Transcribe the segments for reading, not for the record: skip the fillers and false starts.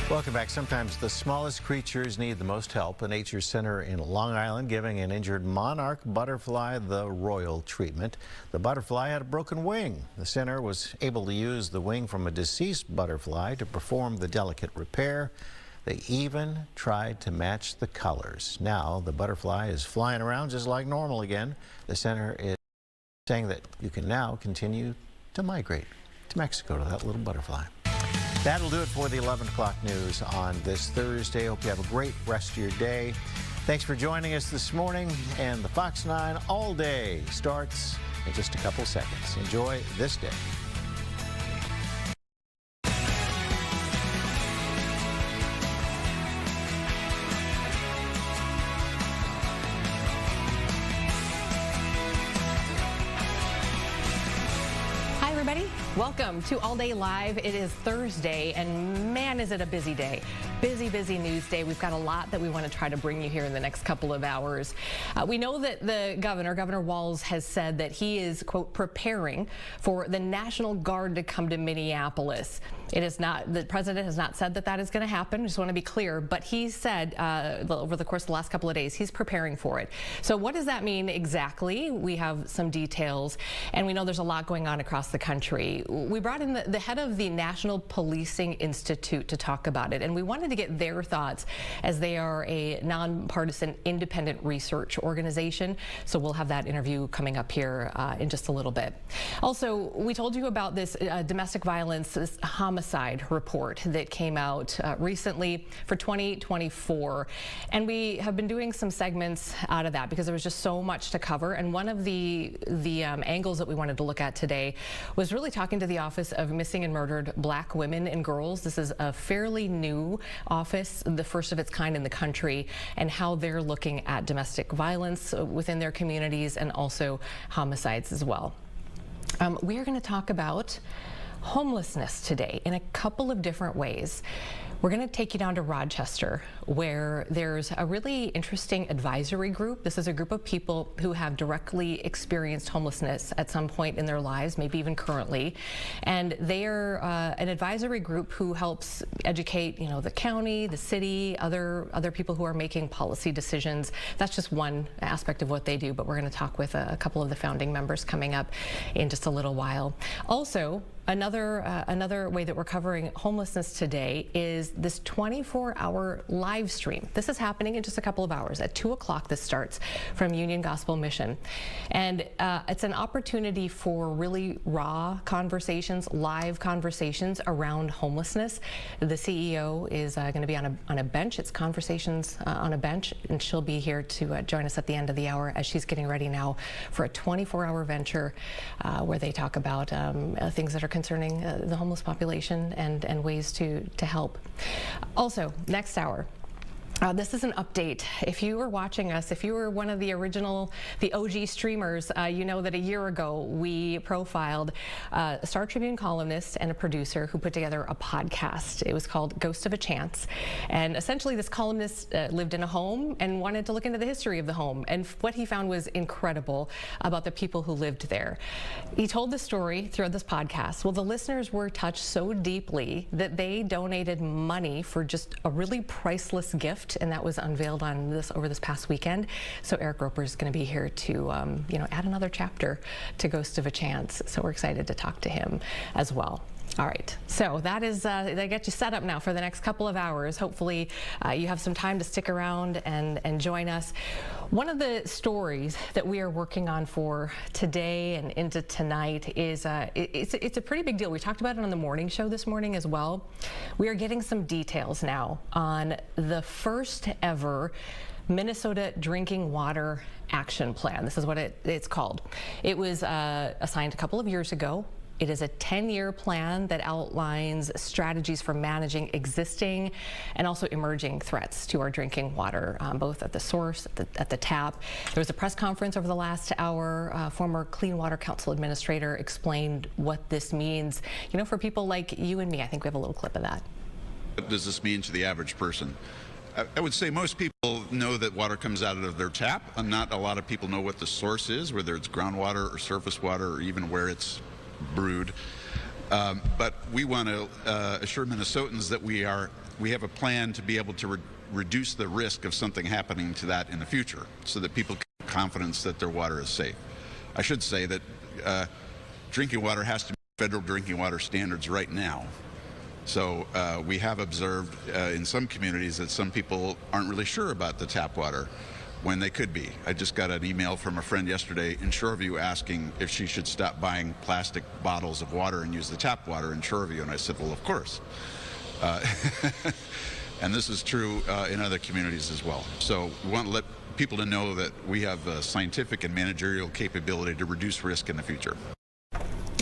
Welcome back. Sometimes the smallest creatures need the most help. A nature center in Long Island giving an injured monarch butterfly the royal treatment. The butterfly had a broken wing. The center was able to use the wing from a deceased butterfly to perform the delicate repair. They even tried to match the colors. Now the butterfly is flying around just like normal again. The center is saying that you can now continue to migrate to Mexico to that little butterfly. That'll do it for the 11 o'clock news on this Thursday. Hope you have a great rest of your day. Thanks for joining us this morning. And the Fox 9 All Day starts in just a couple seconds. Enjoy this day. Welcome to All Day Live. It is Thursday, and man, is it a busy day. Busy news day. We've got a lot that we want to try to bring you here in the next couple of hours. We know that the Governor Walz, has said that he is, quote, preparing for the National Guard to come to Minneapolis. It is not, the president has not said that that is going to happen. I just want to be clear, but he said over the course of the last couple of days, he's preparing for it. So what does that mean exactly? We have some details, and we know there's a lot going on across the country. We brought in the head of the National Policing Institute to talk about it, and we wanted to get their thoughts as they are a nonpartisan independent research organization. So we'll have that interview coming up here in just a little bit. Also, we told you about this domestic violence, this homicide report that came out recently for 2024. And we have been doing some segments out of that because there was just so much to cover. And one of the angles that we wanted to look at today was really talking to the Office of Missing and Murdered Black Women and Girls. This is a fairly new office, the first of its kind in the country, and how they're looking at domestic violence within their communities and also homicides as well. We are going to talk about homelessness today in a couple of different ways. We're going to take you down to Rochester, where there's a really interesting advisory group. This is a group of people who have directly experienced homelessness at some point in their lives, maybe even currently. And they are an advisory group who helps educate, the county, the city, other people who are making policy decisions. That's just one aspect of what they do, but we're going to talk with a couple of the founding members coming up in just a little while. Also, another way that we're covering homelessness today is this 24-hour live stream. This is happening in just a couple of hours. At 2 o'clock this starts from Union Gospel Mission. And it's an opportunity for really raw conversations, live conversations around homelessness. The CEO is going to be on a bench. It's Conversations on a Bench, and she'll be here to join us at the end of the hour as she's getting ready now for a 24-hour venture where they talk about things that are concerning the homeless population and ways to help. Also, next hour, this is an update. If you were watching us, if you were one of the OG streamers, you know that a year ago we profiled a Star Tribune columnist and a producer who put together a podcast. It was called Ghost of a Chance. And essentially this columnist lived in a home and wanted to look into the history of the home. And what he found was incredible about the people who lived there. He told the story throughout this podcast. Well, the listeners were touched so deeply that they donated money for just a really priceless gift, and that was unveiled over this past weekend. So Eric Roper is going to be here to add another chapter to Ghost of a Chance. So we're excited to talk to him as well. All right, so that gets you set up now for the next couple of hours. Hopefully you have some time to stick around and join us. One of the stories that we are working on for today and into tonight is it's a pretty big deal. We talked about it on the morning show this morning as well. We are getting some details now on the first ever Minnesota Drinking Water Action Plan. This is what it's called. It was assigned a couple of years ago. It is a 10-year plan that outlines strategies for managing existing and also emerging threats to our drinking water, both at the source, at the tap. There was a press conference over the last hour. Former Clean Water Council administrator explained what this means, for people like you and me. I think we have a little clip of that. What does this mean to the average person? I would say most people know that water comes out of their tap, and not a lot of people know what the source is, whether it's groundwater or surface water or even where it's brewed. But we want to assure Minnesotans that we have a plan to be able to reduce the risk of something happening to that in the future, so that people can have confidence that their water is safe. I should say that drinking water has to meet federal drinking water standards right now. So we have observed in some communities that some people aren't really sure about the tap water when they could be. I just got an email from a friend yesterday in Shoreview asking if she should stop buying plastic bottles of water and use the tap water in Shoreview, and I said, well, of course. And this is true in other communities as well. So we want to let people to know that we have scientific and managerial capability to reduce risk in the future.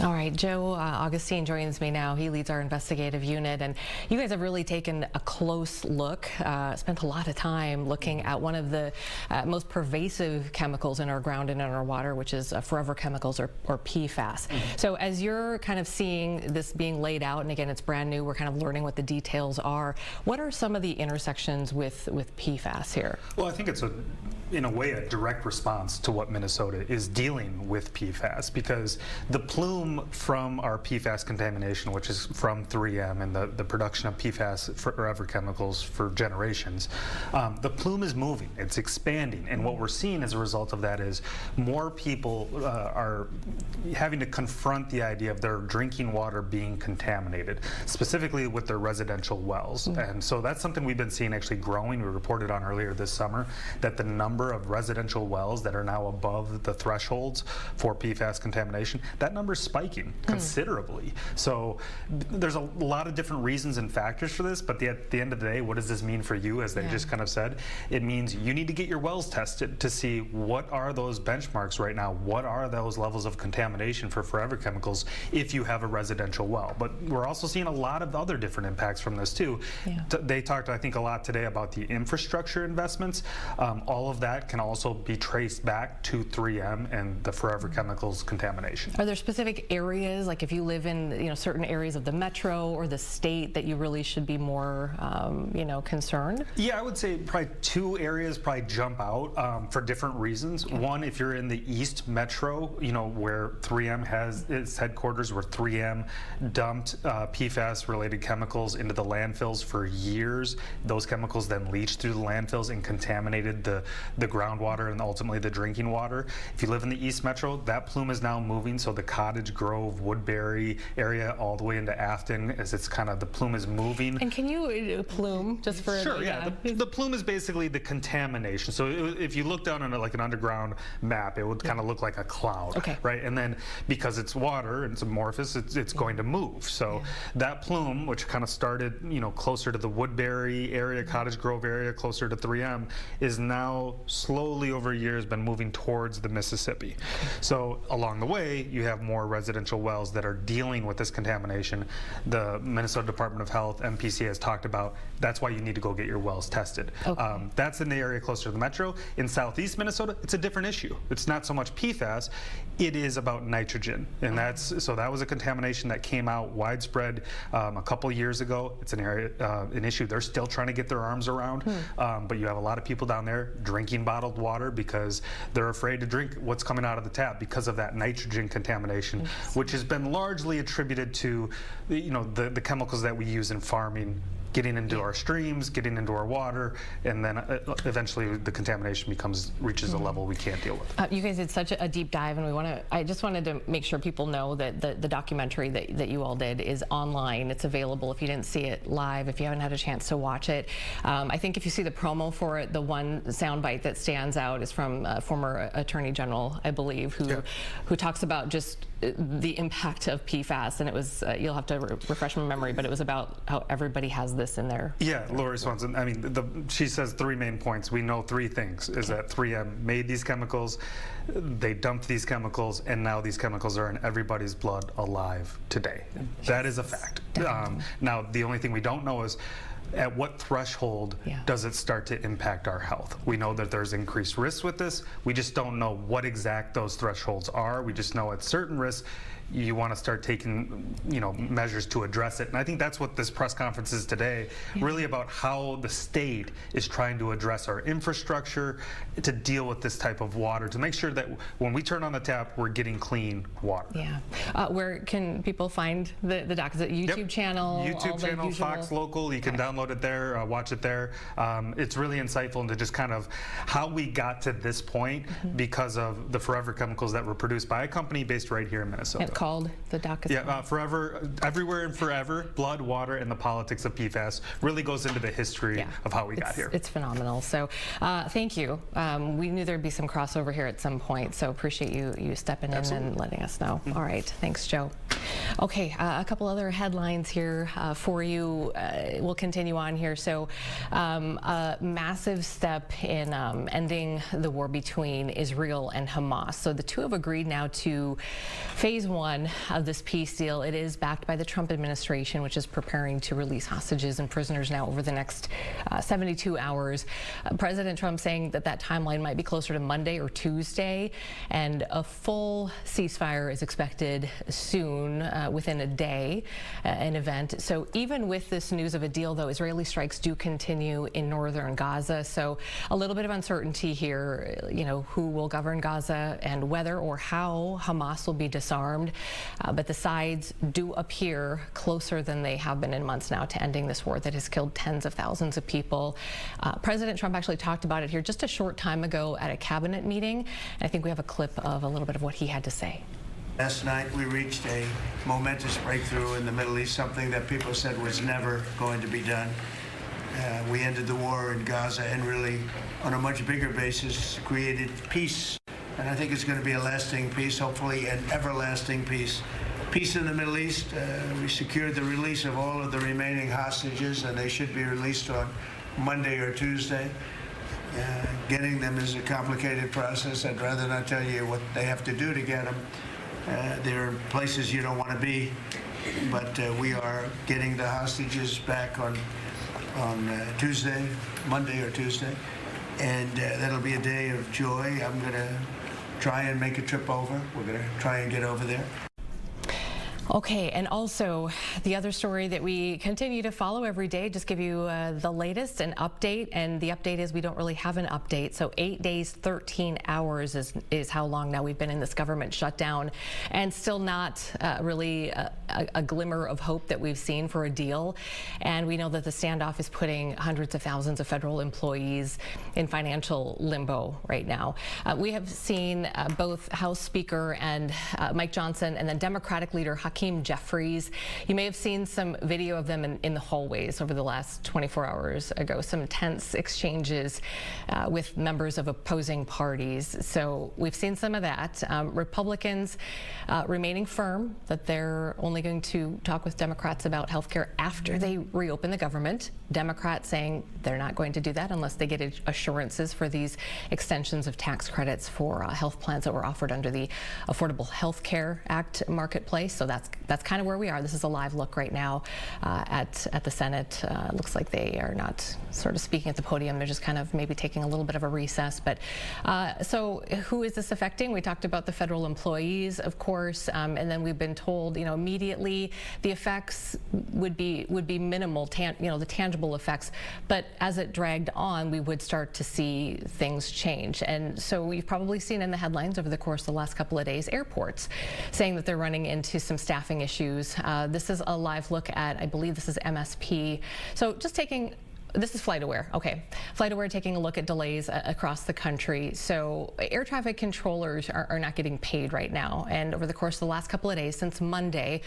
All right, Joe Augustine joins me now. He leads our investigative unit, and you guys have really taken a close look, spent a lot of time looking at one of the most pervasive chemicals in our ground and in our water, which is forever chemicals, or PFAS. So as you're kind of seeing this being laid out, and again, it's brand new, we're kind of learning what the details are. What are some of the intersections with PFAS here? Well, I think it's in a way, a direct response to what Minnesota is dealing with PFAS, because the plume from our PFAS contamination, which is from 3M and the production of PFAS forever chemicals for generations, the plume is moving, it's expanding, and what we're seeing as a result of that is more people are having to confront the idea of their drinking water being contaminated, specifically with their residential wells. And so that's something we've been seeing actually growing. We reported on earlier this summer that the number of residential wells that are now above the thresholds for PFAS contamination, that number is spiking considerably. So there's a lot of different reasons and factors for this, but at the end of the day, what does this mean for you? As they just kind of said, it means you need to get your wells tested to see what are those benchmarks right now, what are those levels of contamination for forever chemicals if you have a residential well. But we're also seeing a lot of other different impacts from this too. They talked, I think, a lot today about the infrastructure investments. All of that can also be traced back to 3M and the forever chemicals contamination. Are there specific areas, like if you live in certain areas of the metro or the state, that you really should be more concerned? Yeah, I would say probably two areas probably jump out for different reasons. One, if you're in the East Metro, where 3M has its headquarters, where 3M dumped PFAS related chemicals into the landfills for years. Those chemicals then leached through the landfills and contaminated the groundwater and ultimately the drinking water. If you live in the East Metro, that plume is now moving, so the Cottage Grove, Woodbury area all the way into Afton, as it's kind of, the plume is moving. And can you plume just for Sure, the plume is basically the contamination. So if you look down on like an underground map, it would kind of look like a cloud, right? And then because it's water and it's amorphous, it's going to move. So that plume, which kind of started closer to the Woodbury area, Cottage Grove area, closer to 3M, is now slowly over years been moving towards the Mississippi. So along the way, you have more residential wells that are dealing with this contamination. The Minnesota Department of Health, MPCA, has talked about that's why you need to go get your wells tested. That's in the area closer to the metro. In southeast Minnesota, it's a different issue. It's not so much PFAS, it is about nitrogen. And that was a contamination that came out widespread a couple years ago. It's an issue they're still trying to get their arms around. But you have a lot of people down there drinking bottled water because they're afraid to drink what's coming out of the tap because of that nitrogen contamination, which has been largely attributed to the chemicals that we use in farming getting into our streams, getting into our water, and then eventually the contamination reaches a level we can't deal with. You guys did such a deep dive, and I just wanted to make sure people know that the documentary that you all did is online. It's available if you didn't see it live, if you haven't had a chance to watch it. I think if you see the promo for it, the one soundbite that stands out is from former Attorney General, I believe, who talks about just the impact of PFAS, and it was, you'll have to refresh my memory, but it was about how everybody has this in there. Yeah, Lori Swanson, I mean, she says three main points. We know three things, is that 3M made these chemicals, they dumped these chemicals, and now these chemicals are in everybody's blood alive today. That is a fact. Now, the only thing we don't know is at what threshold does it start to impact our health? We know that there's increased risk with this. We just don't know what exact those thresholds are. We just know at certain risks, you want to start taking, measures to address it. And I think that's what this press conference is today, really about how the state is trying to address our infrastructure to deal with this type of water, to make sure that when we turn on the tap, we're getting clean water. Yeah. Where can people find the doc? Is it YouTube channel? YouTube channel, Fox Local. You can download it there, watch it there. It's really insightful into just kind of how we got to this point because of the forever chemicals that were produced by a company based right here in Minnesota. It's called the doc. Forever, Everywhere and Forever, Blood, Water, and the Politics of PFAS really goes into the history of how we got here. It's phenomenal. So thank you. We knew there'd be some crossover here at some point, so appreciate you stepping in and letting us know. All right. Thanks, Joe. Okay, a couple other headlines here for you. We'll continue on here. So a massive step in ending the war between Israel and Hamas. So the two have agreed now to phase one of this peace deal. It is backed by the Trump administration, which is preparing to release hostages and prisoners now over the next 72 hours. President Trump saying that timeline might be closer to Monday or Tuesday, and a full ceasefire is expected soon, within a day, an event. So even with this news of a deal, though, Israeli strikes do continue in northern Gaza. So a little bit of uncertainty here, who will govern Gaza and whether or how Hamas will be disarmed. But the sides do appear closer than they have been in months now to ending this war that has killed tens of thousands of people. President Trump actually talked about it here just a short time ago at a cabinet meeting. And I think we have a clip of a little bit of what he had to say. Last night we reached a momentous breakthrough in the Middle East, something that people said was never going to be done. We ended the war in Gaza and really, on a much bigger basis, created peace. And I think it's going to be a lasting peace, hopefully an everlasting peace. Peace in the Middle East. We secured the release of all of the remaining hostages, and they should be released on Monday or Tuesday. Getting them is a complicated process. I'd rather not tell you what they have to do to get them. There are places you don't want to be, but we are getting the hostages back on Tuesday, Monday or Tuesday, and that'll be a day of joy. I'm going to try and make a trip over. We're going to try and get over there. Okay, and also the other story that we continue to follow every day, just give you the latest and update, and the update is we don't really have an update. So 8 days, 13 hours is how long now we've been in this government shutdown, and still not really a glimmer of hope that we've seen for a deal. And we know that the standoff is putting hundreds of thousands of federal employees in financial limbo right now. We have seen both House Speaker and Mike Johnson, and then Democratic leader Hakeem Jeffries. You may have seen some video of them in the hallways over the last 24 hours ago, some tense exchanges with members of opposing parties. So we've seen some of that. Republicans remaining firm that they're only going to talk with Democrats about health care after they reopen the government. Democrats saying they're not going to do that unless they get assurances for these extensions of tax credits for health plans that were offered under the Affordable Health Care Act marketplace. So that's kind of where we are. This is a live look right now at the Senate. Looks like they are not sort of speaking at the podium. They're just kind of maybe taking a little bit of a recess. But so who is this affecting? We talked about the federal employees, of course, and then we've been told, immediately the effects would be minimal, the tangible effects. But as it dragged on, we would start to see things change. And so you've probably seen in the headlines over the course of the last couple of days, airports saying that they're running into some staffing issues. This is a live look at, I believe this is MSP. So just this is FlightAware. Okay, FlightAware taking a look at delays across the country. So air traffic controllers are not getting paid right now. And over the course of the last couple of days, since Monday,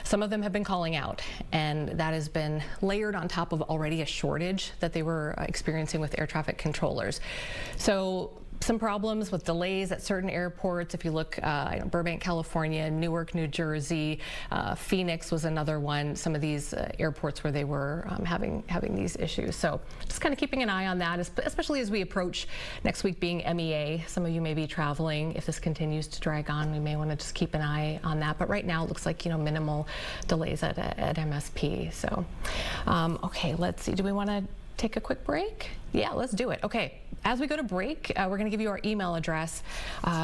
some of them have been calling out. And that has been layered on top of already a shortage that they were experiencing with air traffic controllers. So some problems with delays at certain airports. If you look, Burbank, California, Newark, New Jersey, Phoenix was another one. Some of these airports where they were having these issues. So just kind of keeping an eye on that, especially as we approach next week being MEA. Some of you may be traveling. If this continues to drag on, we may want to just keep an eye on that. But right now it looks like, minimal delays at MSP. So, okay, let's see. Do we want to take a quick break? Yeah, let's do it. Okay. as we go to break, we're going to give you our email address.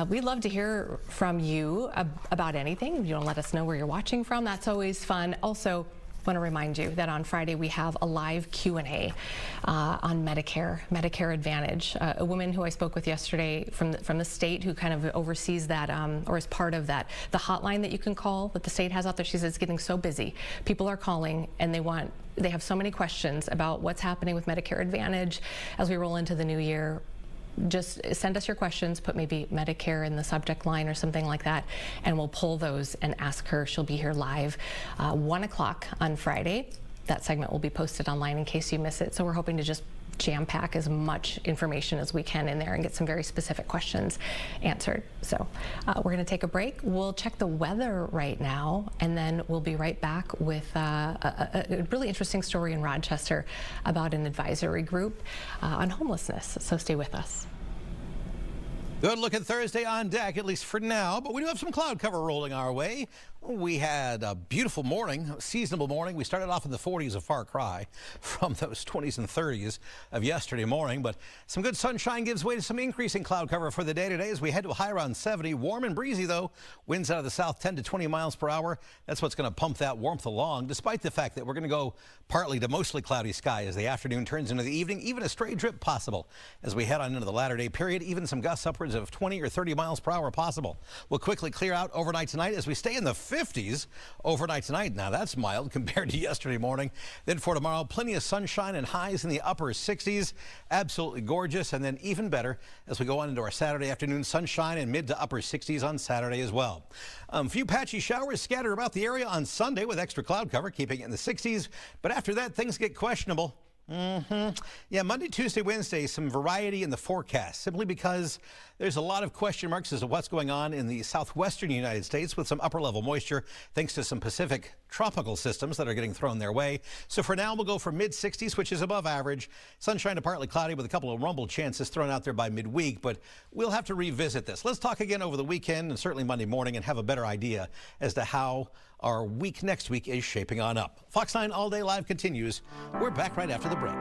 We'd love to hear from you about anything. If you want to let us know where you're watching from, that's always fun. Also, want to remind you that on Friday we have a live Q&A on Medicare Advantage. A woman who I spoke with yesterday from the state who kind of oversees that or is part of that, the hotline that you can call that the state has out there. She says it's getting so busy. People are calling and they have so many questions about what's happening with Medicare Advantage as we roll into the new year. Just send us your questions, put maybe Medicare in the subject line or something like that, and we'll pull those and ask her. She'll be here live 1 o'clock on Friday. That segment will be posted online in case you miss it. So we're hoping to just jam pack as much information as we can in there and get some very specific questions answered. So we're going to take a break. We'll check the weather right now, and then we'll be right back with a really interesting story in Rochester about an advisory group on homelessness. So stay with us. Good look at Thursday on deck, at least for now, but we do have some cloud cover rolling our way. We had a beautiful morning, a seasonable morning. We started off in the 40s, a far cry from those 20s and 30s of yesterday morning, but some good sunshine gives way to some increasing cloud cover for the day today as we head to a high around 70. Warm and breezy, though. Winds out of the south 10 to 20 miles per hour. That's what's going to pump that warmth along, despite the fact that we're going to go partly to mostly cloudy sky as the afternoon turns into the evening. Even a stray drip possible as we head on into the latter day period. Even some gusts upwards of 20 or 30 miles per hour possible. We'll quickly clear out overnight tonight as we stay in the 50s overnight tonight. Now that's mild compared to yesterday morning. Then for tomorrow, plenty of sunshine and highs in the upper 60s. Absolutely gorgeous. And then even better as we go on into our Saturday afternoon, sunshine and mid to upper 60s on Saturday as well. A few patchy showers scattered about the area on Sunday with extra cloud cover, keeping it in the 60s. But after that, things get questionable. Yeah, Monday, Tuesday, Wednesday, some variety in the forecast, simply because there's a lot of question marks as to what's going on in the southwestern United States with some upper level moisture thanks to some Pacific tropical systems that are getting thrown their way. So for now, we'll go for mid 60s, which is above average. Sunshine to partly cloudy with a couple of rumble chances thrown out there by midweek, but we'll have to revisit this. Let's talk again over the weekend and certainly Monday morning and have a better idea as to how our week next week is shaping on up. Fox 9 All Day Live continues. We're back right after the break.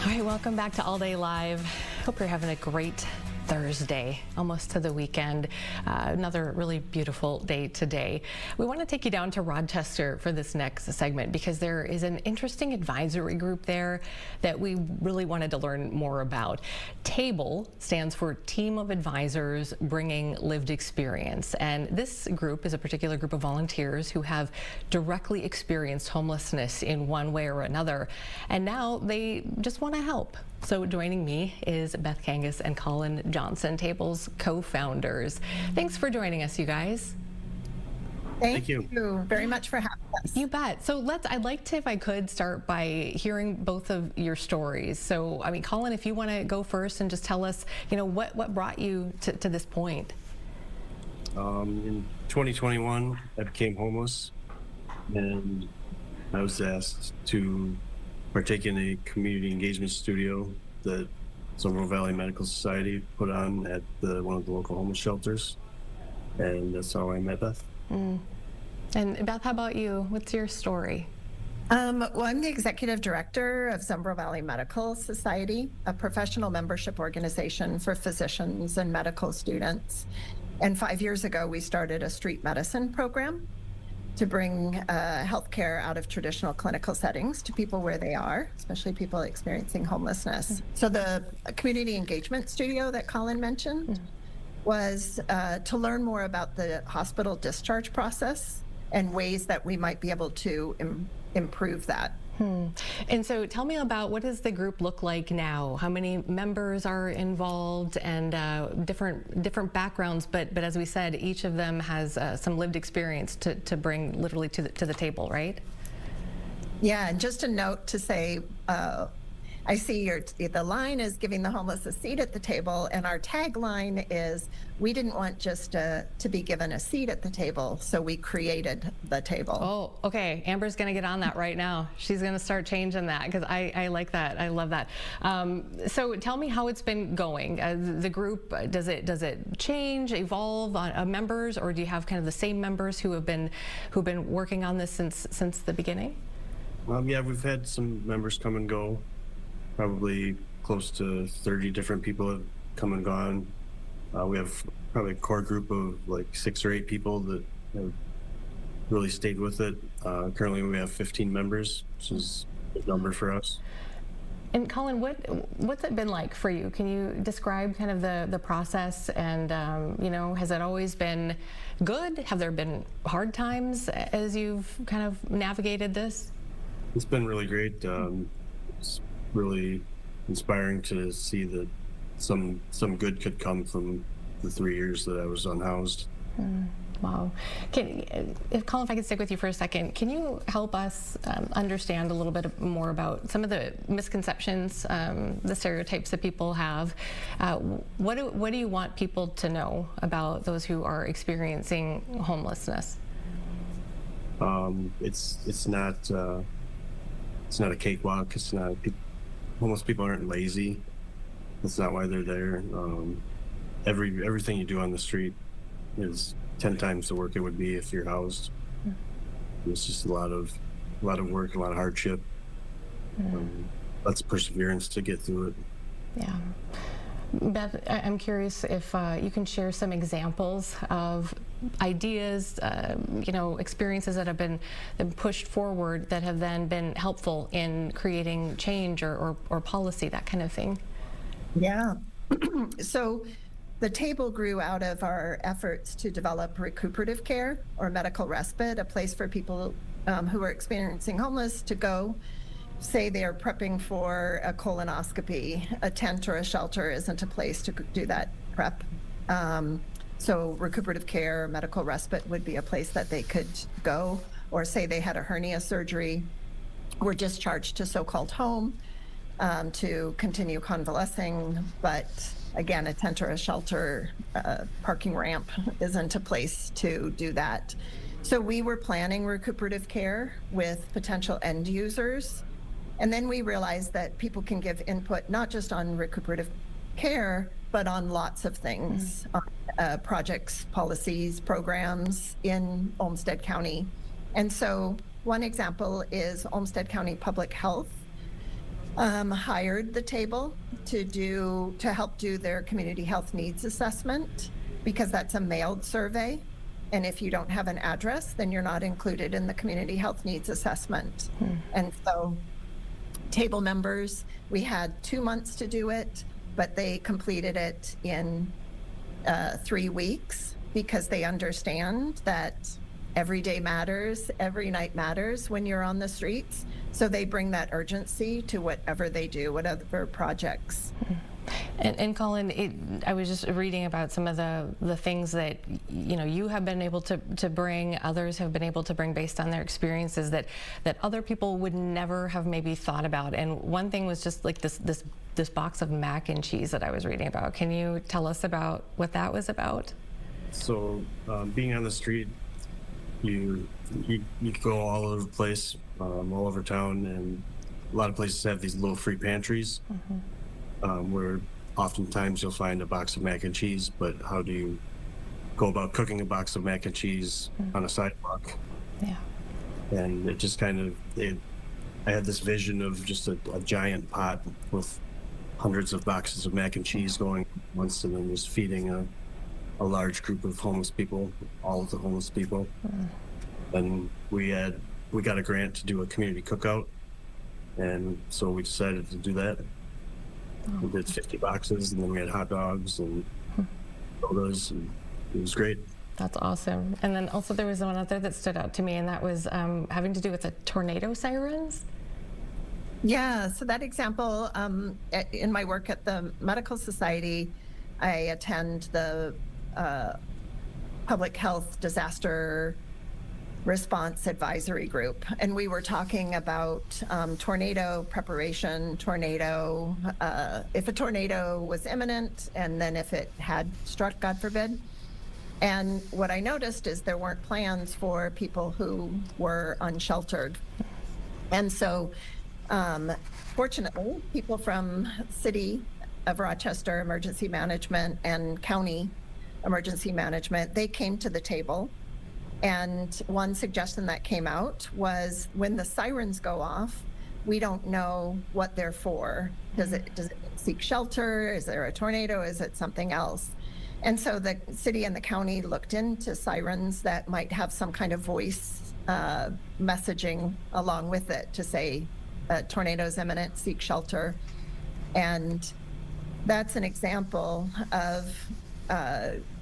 All right, welcome back to All Day Live. Hope you're having a great Thursday, almost to the weekend. Another really beautiful day today. We want to take you down to Rochester for this next segment because there is an interesting advisory group there that we really wanted to learn more about. TABLE stands for Team of Advisors Bringing Lived Experience, and this group is a particular group of volunteers who have directly experienced homelessness in one way or another, and now they just want to help. So joining me is Beth Kangas and Colin Johnson, TABLE's co-founders. Thanks for joining us, you guys. Thank you very much for having us. You bet. So I'd like to, if I could, start by hearing both of your stories. So, I mean, Colin, if you want to go first and just tell us, what brought you to this point? In 2021, I became homeless, and I was asked to partake in a community engagement studio that Somerville Valley Medical Society put on at one of the local homeless shelters, and that's how I met Beth. And Beth, how about you? What's your story? Well, I'm the executive director of Somerville Valley Medical Society, a professional membership organization for physicians and medical students. And 5 years ago, we started a street medicine program to bring healthcare out of traditional clinical settings to people where they are, especially people experiencing homelessness. So the community engagement studio that Colin mentioned was to learn more about the hospital discharge process and ways that we might be able to improve that. And so tell me about, what does the group look like now? How many members are involved, and different backgrounds, but as we said, each of them has some lived experience to bring literally to the table, right? Yeah, and just a note to say, I see the line is giving the homeless a seat at the table, and our tagline is, we didn't want just to be given a seat at the table, so we created the table. Oh, okay. Amber's going to get on that right now. She's going to start changing that because I like that. I love that. So tell me how it's been going. The group, does it change, evolve on members, or do you have kind of the same members who've been working on this since the beginning? Yeah, we've had some members come and go. Probably close to 30 different people have come and gone. We have probably a core group of like 6 or 8 people that have really stayed with it. Currently we have 15 members, which is a good number for us. And Colin, what's it been like for you? Can you describe kind of the process, and has it always been good? Have there been hard times as you've kind of navigated this? It's been really great. It's really inspiring to see that some good could come from the 3 years that I was unhoused. Wow. Colin, if I could stick with you for a second, can you help us understand a little bit more about some of the misconceptions, the stereotypes that people have? What do you want people to know about those who are experiencing homelessness? It's not a cakewalk. It's not. Homeless people aren't lazy. That's not why they're there. Everything you do on the street is 10 times the work it would be if you're housed. It's just a lot of work, a lot of hardship. Lots of perseverance to get through it. Yeah. Beth, I'm curious if you can share some examples of ideas, experiences that have been pushed forward that have then been helpful in creating change or policy, that kind of thing. Yeah. So the table grew out of our efforts to develop recuperative care or medical respite, a place for people who are experiencing homeless to go. Say they are prepping for a colonoscopy, a tent or a shelter isn't a place to do that prep. So recuperative care, medical respite would be a place that they could go. Or say they had a hernia surgery, were discharged to so-called home to continue convalescing, but again, a tent or a shelter, parking ramp isn't a place to do that. So we were planning recuperative care with potential end users. And then we realized that people can give input not just on recuperative care, but on lots of things, on projects, policies, programs in Olmsted County. And so one example is Olmsted County Public Health hired the table to help do their community health needs assessment, because that's a mailed survey. And if you don't have an address, then you're not included in the community health needs assessment. And so table members, we had 2 months to do it, but they completed it in 3 weeks, because they understand that every day matters, every night matters when you're on the streets. So they bring that urgency to whatever they do, whatever projects. And Colin, I was just reading about some of the things that you have been able to bring, others have been able to bring based on their experiences that other people would never have maybe thought about. And one thing was just like this box of mac and cheese that I was reading about. Can you tell us about what that was about? So being on the street, you go all over the place, all over town, and a lot of places have these little free pantries. Where oftentimes you'll find a box of mac and cheese, but how do you go about cooking a box of mac and cheese on a sidewalk? Yeah. And it just kind of, I had this vision of just a giant pot with hundreds of boxes of mac and cheese going once, and then just feeding a large group of homeless people, all of the homeless people. And we got a grant to do a community cookout, and so we decided to do that. We did 50 boxes, and then we had hot dogs and sodas, and it was great. That's awesome. And then also there was one out there that stood out to me, and that was having to do with the tornado sirens. Yeah, so that example, in my work at the Medical Society, I attend the Public Health Disaster Response Advisory Group, and we were talking about tornado preparation, if a tornado was imminent, and then if it had struck, God forbid. And what I noticed is there weren't plans for people who were unsheltered. And so fortunately, people from City of Rochester Emergency Management and County Emergency Management, they came to the table. And one suggestion that came out was, when the sirens go off, we don't know what they're for. Does it seek shelter? Is there a tornado? Is it something else? And so the city and the county looked into sirens that might have some kind of voice messaging along with it to say, tornado's imminent, seek shelter. And that's an example of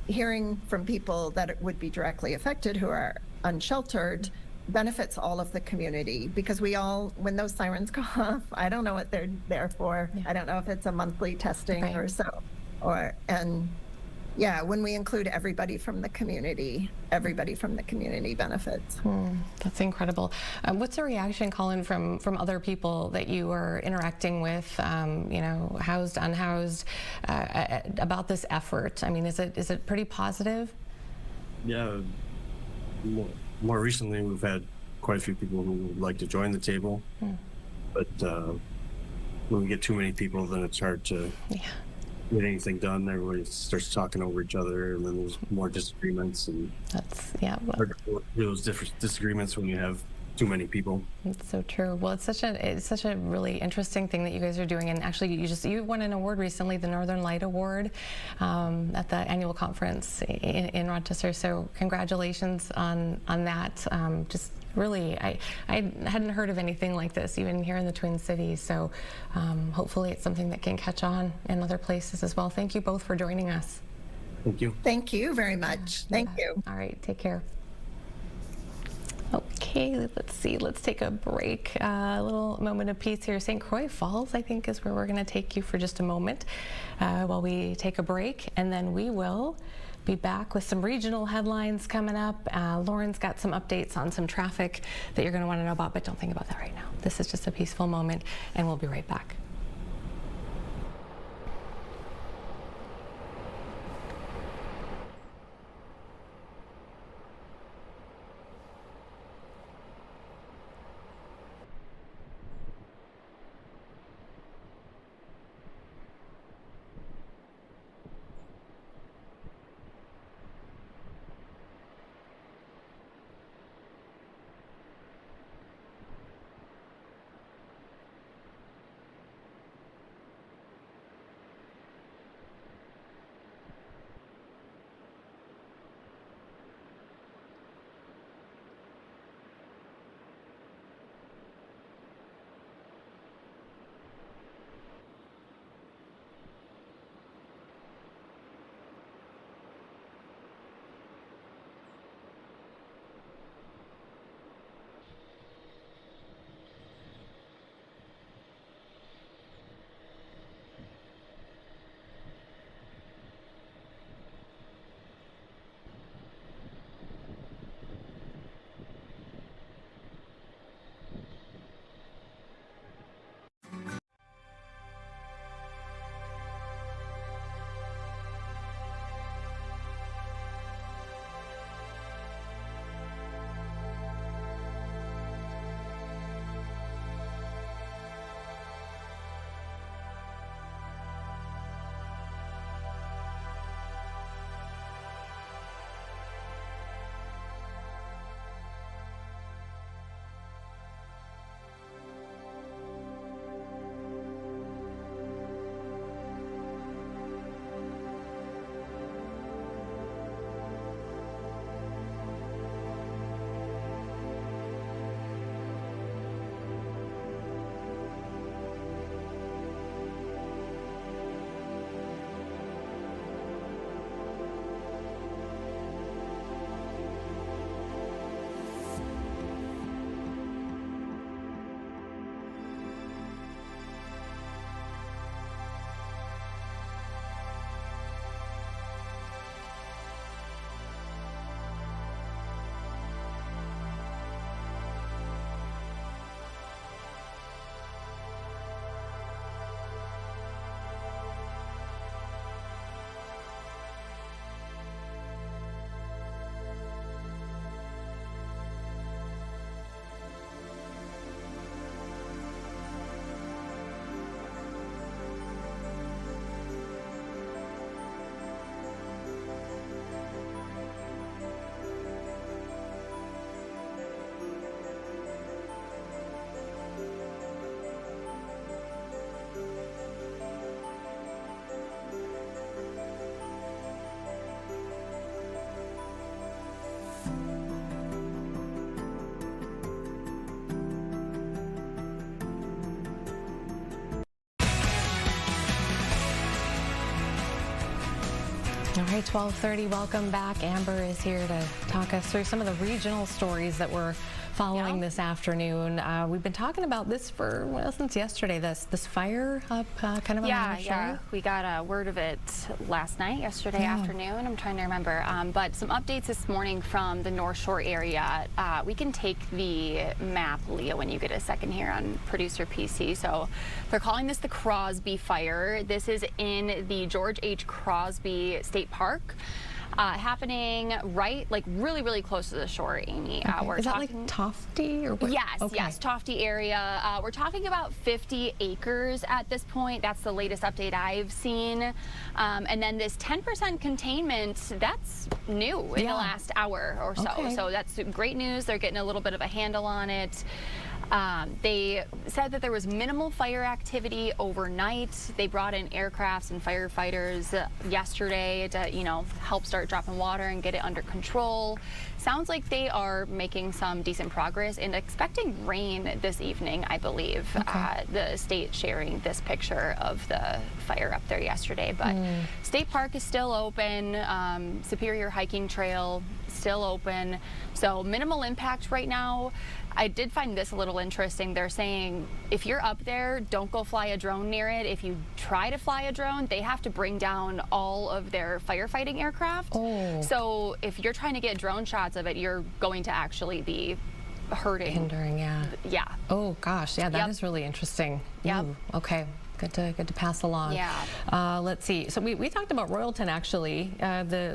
hearing from people that would be directly affected who are unsheltered benefits all of the community, because we all, when those sirens go off, I don't know what they're there for. Yeah. I don't know if it's a monthly testing or so, and yeah, when we include everybody from the community benefits. That's incredible. What's the reaction, Colin, from other people that you are interacting with, housed, unhoused, about this effort? I mean, is it pretty positive? Yeah. More recently, we've had quite a few people who would like to join the table, but when we get too many people, then it's hard to get anything done. Everybody starts talking over each other, and then there's more disagreements, and hard to those different disagreements when you have too many people. It's so true. Well, it's such a really interesting thing that you guys are doing, and actually you won an award recently, the Northern Light Award, at the annual conference in Rochester. So congratulations on that. Just really, I hadn't heard of anything like this, even here in the Twin Cities. So hopefully it's something that can catch on in other places as well. Thank you both for joining us. Thank you. Thank you very much. Thank you. All right, take care. Okay, let's see. Let's take a break. A little moment of peace here. St. Croix Falls, I think, is where we're going to take you for just a moment while we take a break, and then we will be back with some regional headlines coming up. Lauren's got some updates on some traffic that you're going to want to know about, but don't think about that right now. This is just a peaceful moment, and we'll be right back. All right, 12:30. Welcome back. Amber is here to talk us through some of the regional stories that we're following this afternoon. We've been talking about this for, well, since yesterday, this fire up kind of on the shore. Yeah, we got word of it yesterday afternoon. I'm trying to remember. But some updates this morning from the North Shore area. We can take the map, Leah, when you get a second here on producer PC. So they're calling this the Crosby Fire. This is in the George H. Crosby State Park. Happening really close to the shore, Amy. Okay. Is that like Tofty or what? Yes, yes, Tofty area. We're talking about 50 acres at this point. That's the latest update I've seen. And then this 10% containment, that's new in the last hour or so. Okay. So that's great news. They're getting a little bit of a handle on it. They said that there was minimal fire activity overnight. They brought in aircrafts and firefighters yesterday to, help start dropping water and get it under control. Sounds like they are making some decent progress and expecting rain this evening, I believe. Okay. The state sharing this picture of the fire up there yesterday. But State Park is still open. Superior Hiking Trail still open. So minimal impact right now. I did find this a little interesting. They're saying if you're up there, don't go fly a drone near it. If you try to fly a drone, they have to bring down all of their firefighting aircraft. Oh. So if you're trying to get drone shots of it, you're going to actually be hindering, yeah. Oh gosh, yeah, that is really interesting. Yep. Ooh, okay. Good to pass along. Yeah. Let's see. So we talked about Royalton actually,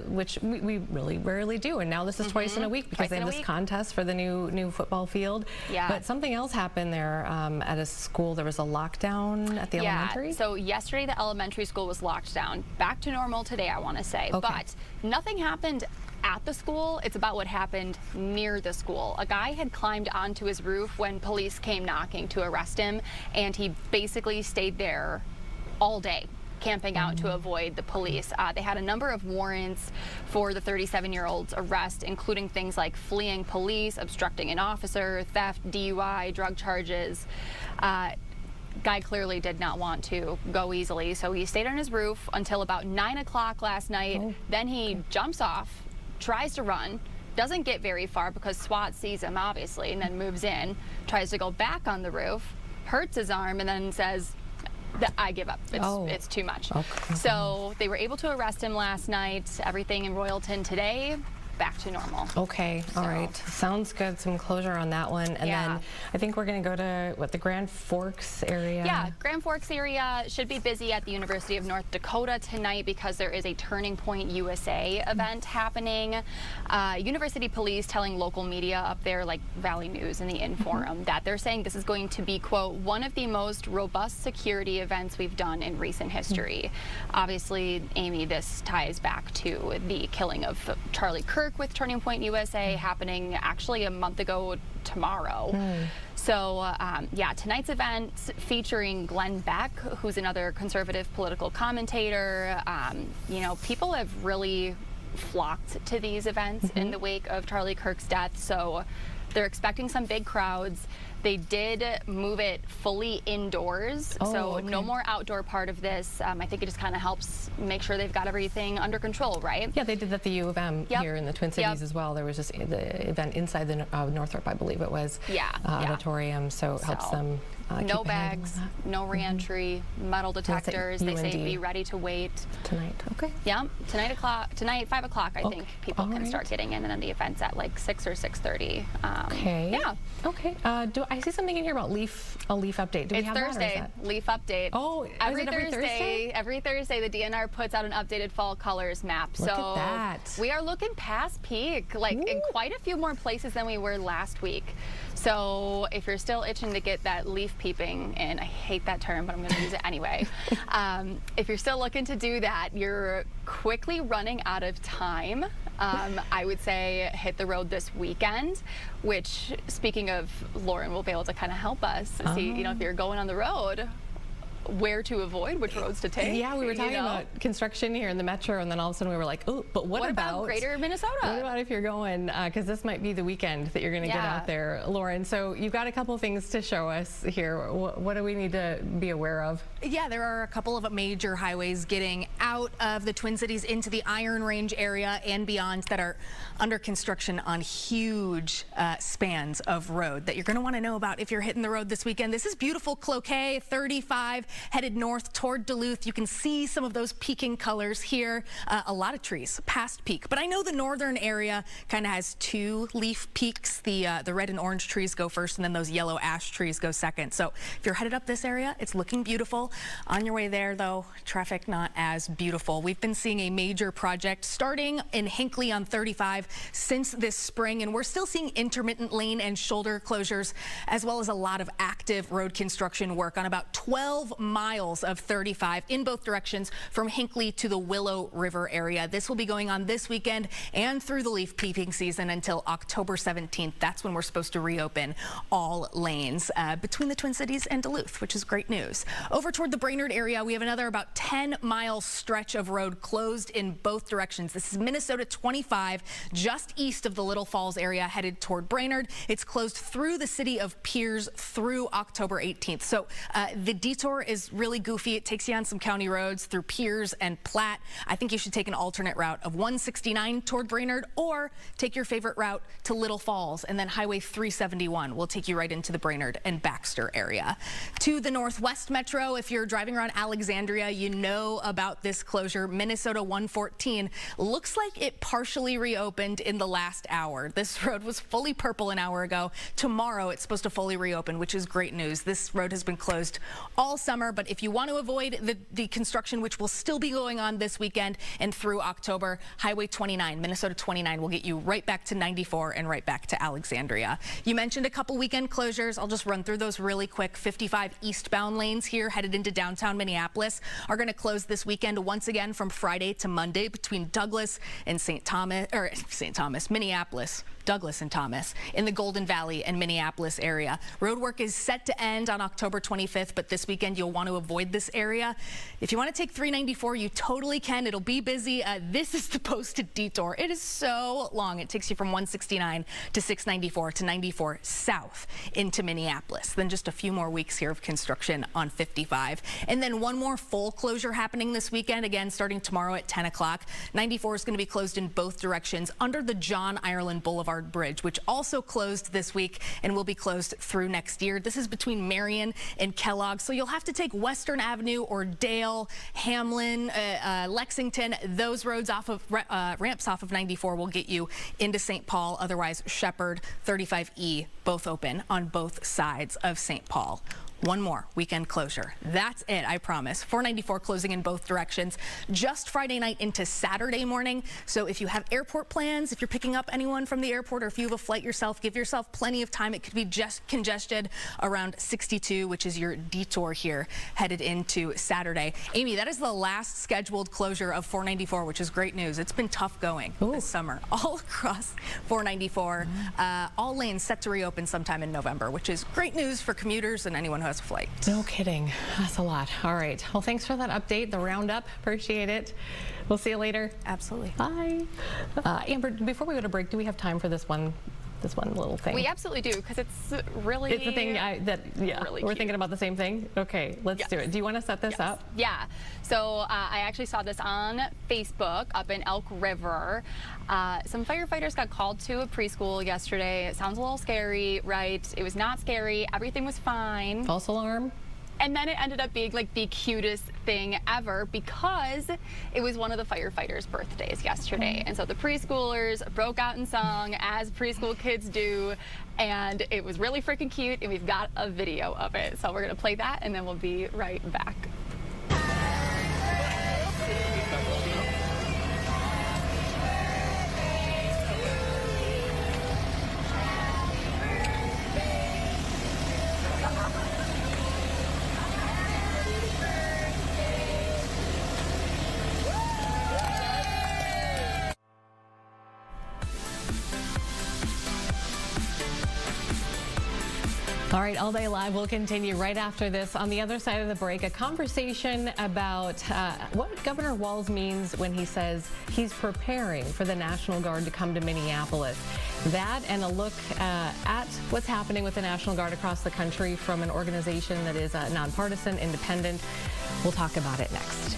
which we really rarely do, and now this is twice in a week because they have this contest for the new football field. Yeah. But something else happened there at a school. There was a lockdown at the elementary. So yesterday the elementary school was locked down. Back to normal today, I want to say. Okay. But nothing happened at the school. It's about what happened near the school. A guy had climbed onto his roof when police came knocking to arrest him, and he basically stayed there all day, camping out to avoid the police. They had a number of warrants for the 37-year-old's arrest, including things like fleeing police, obstructing an officer, theft, DUI, drug charges. Guy clearly did not want to go easily, so he stayed on his roof until about 9 o'clock last night. Then he jumps off, tries to run, doesn't get very far because SWAT sees him, obviously, and then moves in, tries to go back on the roof, hurts his arm, and then says, I give up. It's too much. Okay. So they were able to arrest him last night. Everything in Royalton today, back to normal. Okay, all right. Sounds good. Some closure on that one. And then I think we're going to go to, the Grand Forks area? Yeah, Grand Forks area should be busy at the University of North Dakota tonight because there is a Turning Point USA event happening. University police telling local media up there, like Valley News and the Inforum, that they're saying this is going to be, quote, one of the most robust security events we've done in recent history. Obviously, Amy, this ties back to the killing of Charlie Kirk with Turning Point USA happening actually a month ago tomorrow. So yeah, tonight's event featuring Glenn Beck, who's another conservative political commentator. People have really flocked to these events in the wake of Charlie Kirk's death, so they're expecting some big crowds. They did move it fully indoors, no more outdoor part of this. I think it just kind of helps make sure they've got everything under control, right? Yeah, they did that at the U of M here in the Twin Cities as well. There was just the event inside the Northrop, I believe it was, auditorium, so it helps them no bags, no reentry, metal detectors. They say be ready to wait. Tonight, okay. Yeah, tonight 5 o'clock, I think people can start getting in, and then the event's at like 6 or 6:30. Okay. Yeah. Okay. Do I see something in here about a leaf update? Do we have Thursday, that, or is that? leaf update. Oh, every Thursday? Every Thursday, the DNR puts out an updated fall colors map. Look at that. We are looking past peak, in quite a few more places than we were last week. So if you're still itching to get that leaf peeping, and I hate that term, but I'm going to use it anyway. If you're still looking to do that, you're quickly running out of time. I would say hit the road this weekend, which, speaking of, Lauren will be able to kind of help us see, if you're going on the road, where to avoid, which roads to take. Yeah, we were talking about construction here in the metro, and then all of a sudden we were like, oh, but what about greater Minnesota? What about if you're going, because this might be the weekend that you're going to get out there, Lauren. So you've got a couple of things to show us here. What do we need to be aware of? Yeah, there are a couple of major highways getting out of the Twin Cities into the Iron Range area and beyond that are under construction on huge spans of road that you're going to want to know about if you're hitting the road this weekend. This is beautiful Cloquet, 35, headed north toward Duluth. You can see some of those peaking colors here. A lot of trees past peak, but I know the northern area kind of has two leaf peaks. The red and orange trees go first, and then those yellow ash trees go second. So if you're headed up this area, it's looking beautiful. On your way there, though, traffic not as beautiful. We've been seeing a major project starting in Hinckley on 35 since this spring, and we're still seeing intermittent lane and shoulder closures, as well as a lot of active road construction work on about 12 miles of 35 in both directions from Hinckley to the Willow River area. This will be going on this weekend and through the leaf peeping season until October 17th. That's when we're supposed to reopen all lanes between the Twin Cities and Duluth, which is great news. Over toward the Brainerd area, we have another about 10-mile stretch of road closed in both directions. This is Minnesota 25, just east of the Little Falls area, headed toward Brainerd. It's closed through the city of Pierce through October 18th. So the detour is really goofy. It takes you on some county roads through Pierce and Platte. I think you should take an alternate route of 169 toward Brainerd, or take your favorite route to Little Falls, and then Highway 371 will take you right into the Brainerd and Baxter area. To the Northwest Metro, if you're driving around Alexandria, you know about this closure. Minnesota 114 looks like it partially reopened in the last hour. This road was fully purple an hour ago. Tomorrow it's supposed to fully reopen, which is great news. This road has been closed all summer, but if you want to avoid the construction, which will still be going on this weekend and through October, Highway 29, Minnesota 29 will get you right back to 94 and right back to Alexandria. You mentioned a couple weekend closures. I'll just run through those really quick. 55 eastbound lanes here headed into downtown Minneapolis are going to close this weekend once again from Friday to Monday between Douglas and Minneapolis. Douglas and Thomas in the Golden Valley and Minneapolis area. Road work is set to end on October 25th, but this weekend you'll want to avoid this area. If you want to take 394, you totally can. It'll be busy. This is the posted detour. It is so long. It takes you from 169 to 694 to 94 south into Minneapolis. Then just a few more weeks here of construction on 55. And then one more full closure happening this weekend, again starting tomorrow at 10 o'clock. 94 is going to be closed in both directions under the John Ireland Boulevard Bridge, which also closed this week and will be closed through next year. This is between Marion and Kellogg, so you'll have to take Western Avenue or Dale, Hamlin, Lexington. Those roads off of ramps off of 94 will get you into St. Paul. Otherwise, Shepherd, 35E, both open on both sides of St. Paul. One more weekend closure. That's it, I promise. 494 closing in both directions just Friday night into Saturday morning. So if you have airport plans, if you're picking up anyone from the airport, or if you have a flight yourself, give yourself plenty of time. It could be just congested around 62, which is your detour here headed into Saturday. Amy, that is the last scheduled closure of 494, which is great news. It's been tough going this summer all across 494. All lanes set to reopen sometime in November, which is great news for commuters and anyone who has a flight. No kidding. That's a lot. All right. Well, thanks for that update, the roundup. Appreciate it. We'll see you later. Absolutely. Bye. Amber, before we go to break, do we have time for this one little thing? We absolutely do, because it's really... It's the thing really we're thinking about the same thing? Okay, let's do it. Do you want to set this up? Yeah. So I actually saw this on Facebook up in Elk River. Some firefighters got called to a preschool yesterday. It sounds a little scary, right? It was not scary. Everything was fine. False alarm? And then it ended up being like the cutest thing ever, because it was one of the firefighters' birthdays yesterday. And so the preschoolers broke out in song, as preschool kids do, and it was really freaking cute, and we've got a video of it. So we're gonna play that, and then we'll be right back. All right, All Day Live will continue right after this. On the other side of the break, a conversation about what Governor Walz means when he says he's preparing for the National Guard to come to Minneapolis. That and a look at what's happening with the National Guard across the country from an organization that is nonpartisan, independent. We'll talk about it next.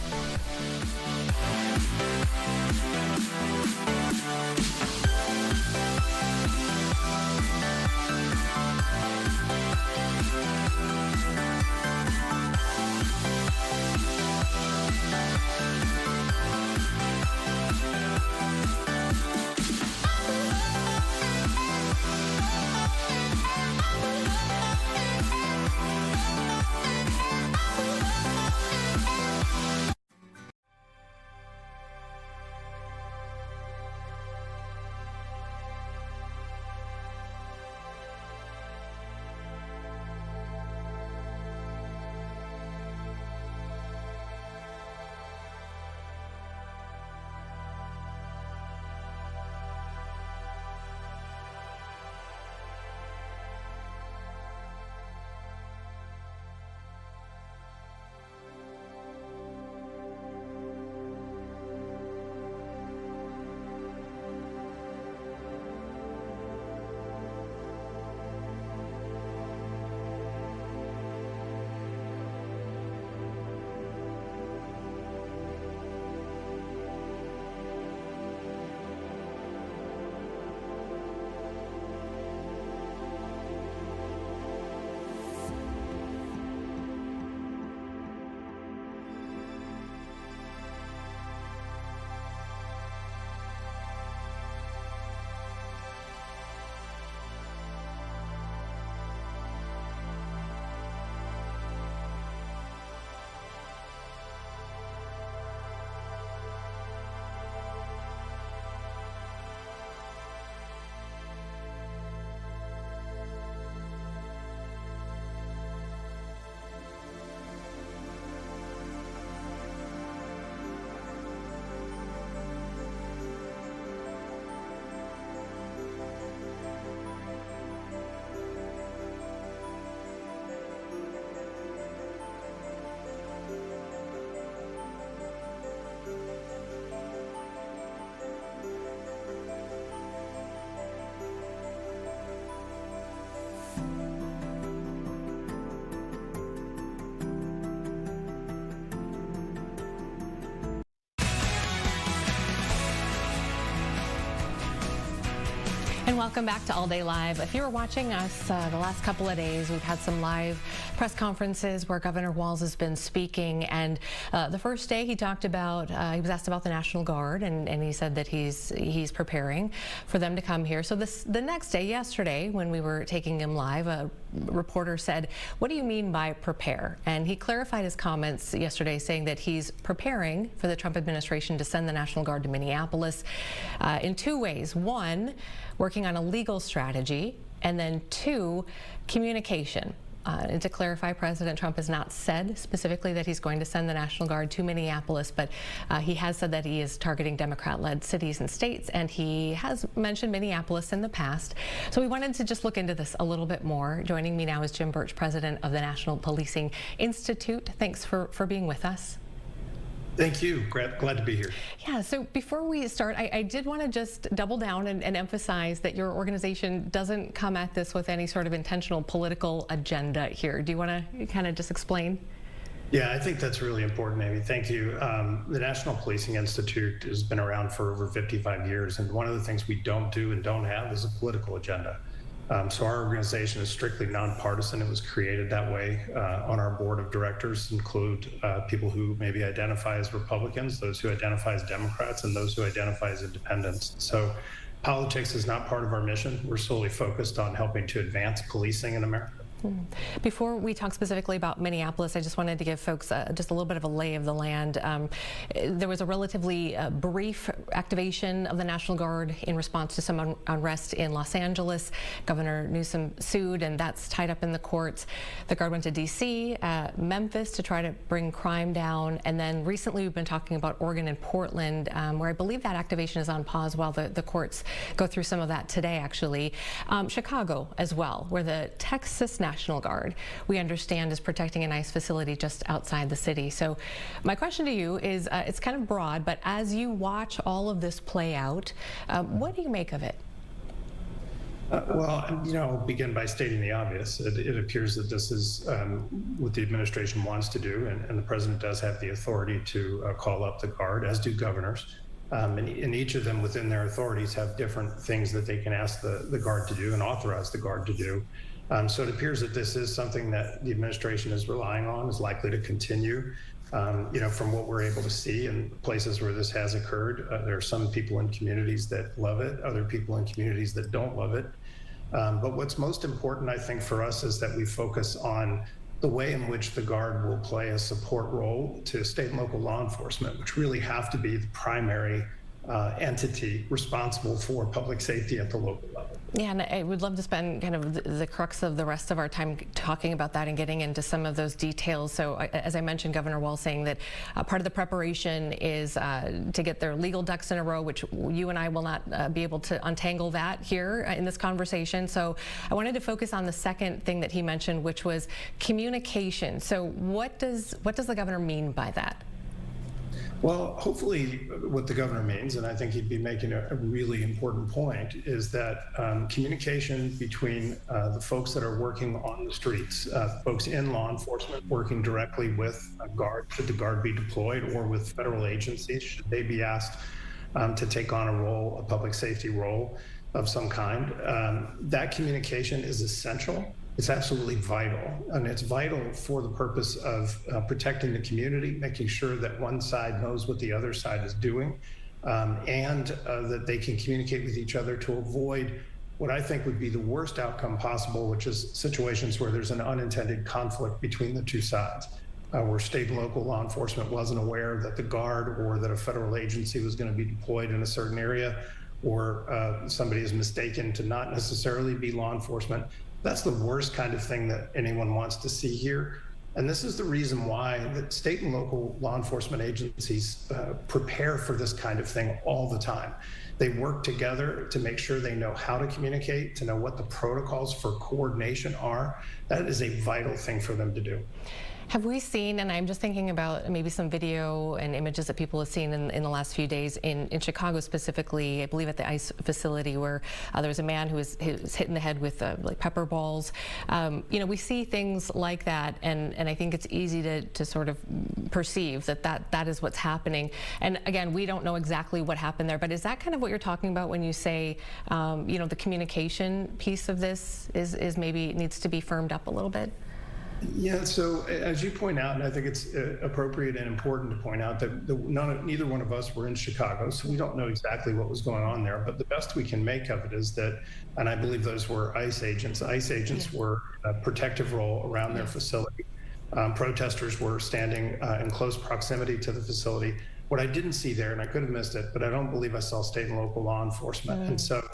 And welcome back to All Day Live. If you were watching us the last couple of days, we've had some live press conferences where Governor Walz has been speaking. And the first day he talked about, he was asked about the National Guard, and he said that he's preparing for them to come here. So the next day, yesterday, when we were taking him live, a reporter said, "What do you mean by prepare?" And he clarified his comments yesterday, saying that he's preparing for the Trump administration to send the National Guard to Minneapolis in two ways. One, working on a legal strategy, and then two, communication. And to clarify, President Trump has not said specifically that he's going to send the National Guard to Minneapolis, but he has said that he is targeting Democrat-led cities and states, and he has mentioned Minneapolis in the past. So we wanted to just look into this a little bit more. Joining me now is Jim Birch, president of the National Policing Institute. Thanks for being with us. Thank you. Glad to be here. Yeah, so before we start, I did want to just double down and emphasize that your organization doesn't come at this with any sort of intentional political agenda here. Do you want to kind of just explain? Yeah, I think that's really important, Amy. Thank you. The National Policing Institute has been around for over 55 years, and one of the things we don't do and don't have is a political agenda. So our organization is strictly nonpartisan. It was created that way. On our board of directors include people who maybe identify as Republicans, those who identify as Democrats, and those who identify as independents. So politics is not part of our mission. We're solely focused on helping to advance policing in America. Before we talk specifically about Minneapolis, I just wanted to give folks just a little bit of a lay of the land. There was a relatively brief activation of the National Guard in response to some unrest in Los Angeles. Governor Newsom sued, and that's tied up in the courts. The Guard went to D.C., Memphis to try to bring crime down, and then recently we've been talking about Oregon and Portland, where I believe that activation is on pause while the courts go through some of that today, actually. Chicago as well, where the Texas National National Guard, we understand, is protecting an ICE facility just outside the city. So my question to you is, it's kind of broad, but as you watch all of this play out, what do you make of it? Well, I'll begin by stating the obvious. It appears that this is what the administration wants to do, and the president does have the authority to call up the Guard, as do governors. And each of them within their authorities have different things that they can ask the Guard to do and authorize the Guard to do. So it appears that this is something that the administration is relying on, is likely to continue. From what we're able to see in places where this has occurred, there are some people in communities that love it, other people in communities that don't love it. But what's most important, I think, for us is that we focus on the way in which the Guard will play a support role to state and local law enforcement, which really have to be the primary entity responsible for public safety at the local level. Yeah, and I would love to spend kind of the crux of the rest of our time talking about that and getting into some of those details. So as I mentioned, Governor Walz saying that part of the preparation is to get their legal ducks in a row, which you and I will not be able to untangle that here in this conversation. So I wanted to focus on the second thing that he mentioned, which was communication. So what does the governor mean by that? Well, hopefully what the governor means, and I think he'd be making a really important point, is that communication between the folks that are working on the streets, folks in law enforcement working directly with a Guard, should the Guard be deployed, or with federal agencies, should they be asked to take on a public safety role of some kind. That communication is essential. It's absolutely vital, and it's vital for the purpose of protecting the community, making sure that one side knows what the other side is doing, and that they can communicate with each other to avoid what I think would be the worst outcome possible, which is situations where there's an unintended conflict between the two sides, where state and local law enforcement wasn't aware that the Guard or that a federal agency was going to be deployed in a certain area, or somebody is mistaken to not necessarily be law enforcement. That's the worst kind of thing that anyone wants to see here. And this is the reason why the state and local law enforcement agencies prepare for this kind of thing all the time. They work together to make sure they know how to communicate, to know what the protocols for coordination are. That is a vital thing for them to do. Have we seen, and I'm just thinking about maybe some video and images that people have seen in the last few days in Chicago specifically, I believe at the ICE facility, where there was a man who was hit in the head with like pepper balls. We see things like that, and I think it's easy to sort of perceive that is what's happening. And again, we don't know exactly what happened there, but is that kind of what you're talking about when you say, the communication piece of this is maybe needs to be firmed up a little bit? Yeah, so as you point out, and I think it's appropriate and important to point out that neither one of us were in Chicago, so we don't know exactly what was going on there. But the best we can make of it is that, and I believe those were ICE agents. ICE agents were a protective role around their facility. Protesters were standing in close proximity to the facility. What I didn't see there, and I could have missed it, but I don't believe I saw state and local law enforcement. And so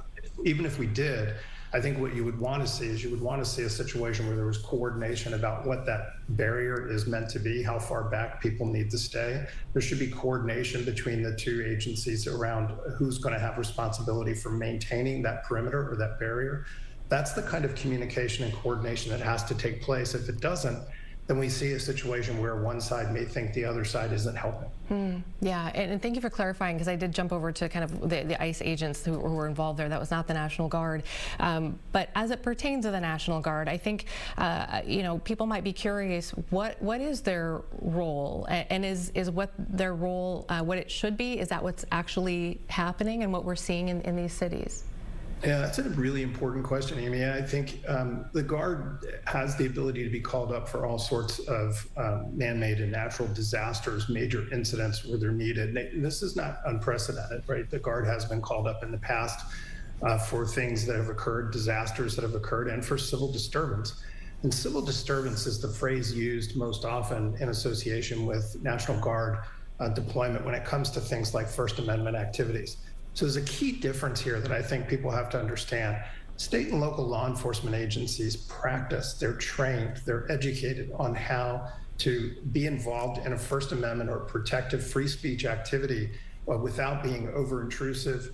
even if we did, I think what you would want to see is a situation where there was coordination about what that barrier is meant to be, how far back people need to stay. There should be coordination between the two agencies around who's going to have responsibility for maintaining that perimeter or that barrier. That's the kind of communication and coordination that has to take place. If it doesn't, then we see a situation where one side may think the other side isn't helping. Yeah, and thank you for clarifying, because I did jump over to kind of the ICE agents who were involved there. That was not the National Guard. But as it pertains to the National Guard, I think, people might be curious, what is their role? And is what their role, what it should be? Is that what's actually happening and what we're seeing in these cities? Yeah, that's a really important question, Amy. I think the Guard has the ability to be called up for all sorts of man-made and natural disasters, major incidents where they're needed. This is not unprecedented, right? The Guard has been called up in the past for things that have occurred, disasters that have occurred, and for civil disturbance. And civil disturbance is the phrase used most often in association with National Guard deployment when it comes to things like First Amendment activities. So there's a key difference here that I think people have to understand. State and local law enforcement agencies practice, they're trained, they're educated on how to be involved in a First Amendment or protective free speech activity without being over intrusive,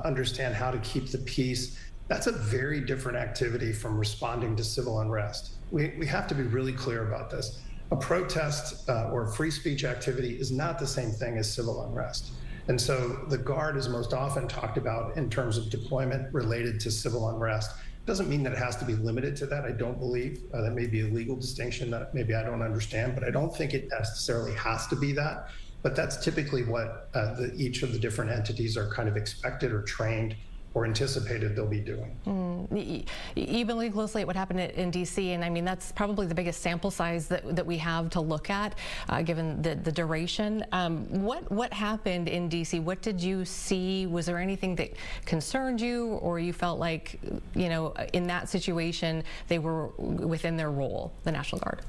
understand how to keep the peace, That's a very different activity from responding to civil unrest. We have to be really clear about this. A protest or free speech activity is not the same thing as civil unrest. And so the Guard is most often talked about in terms of deployment related to civil unrest. Doesn't mean that it has to be limited to that. I don't believe that may be a legal distinction that maybe I don't understand, but I don't think it necessarily has to be that. But that's typically what each of the different entities are kind of expected or trained or anticipated they'll be doing. You've been looking closely at what happened in D.C., and I mean, that's probably the biggest sample size that we have to look at, given the duration. What happened in D.C.? What did you see? Was there anything that concerned you, or you felt like, you know, in that situation, they were within their role, the National Guard?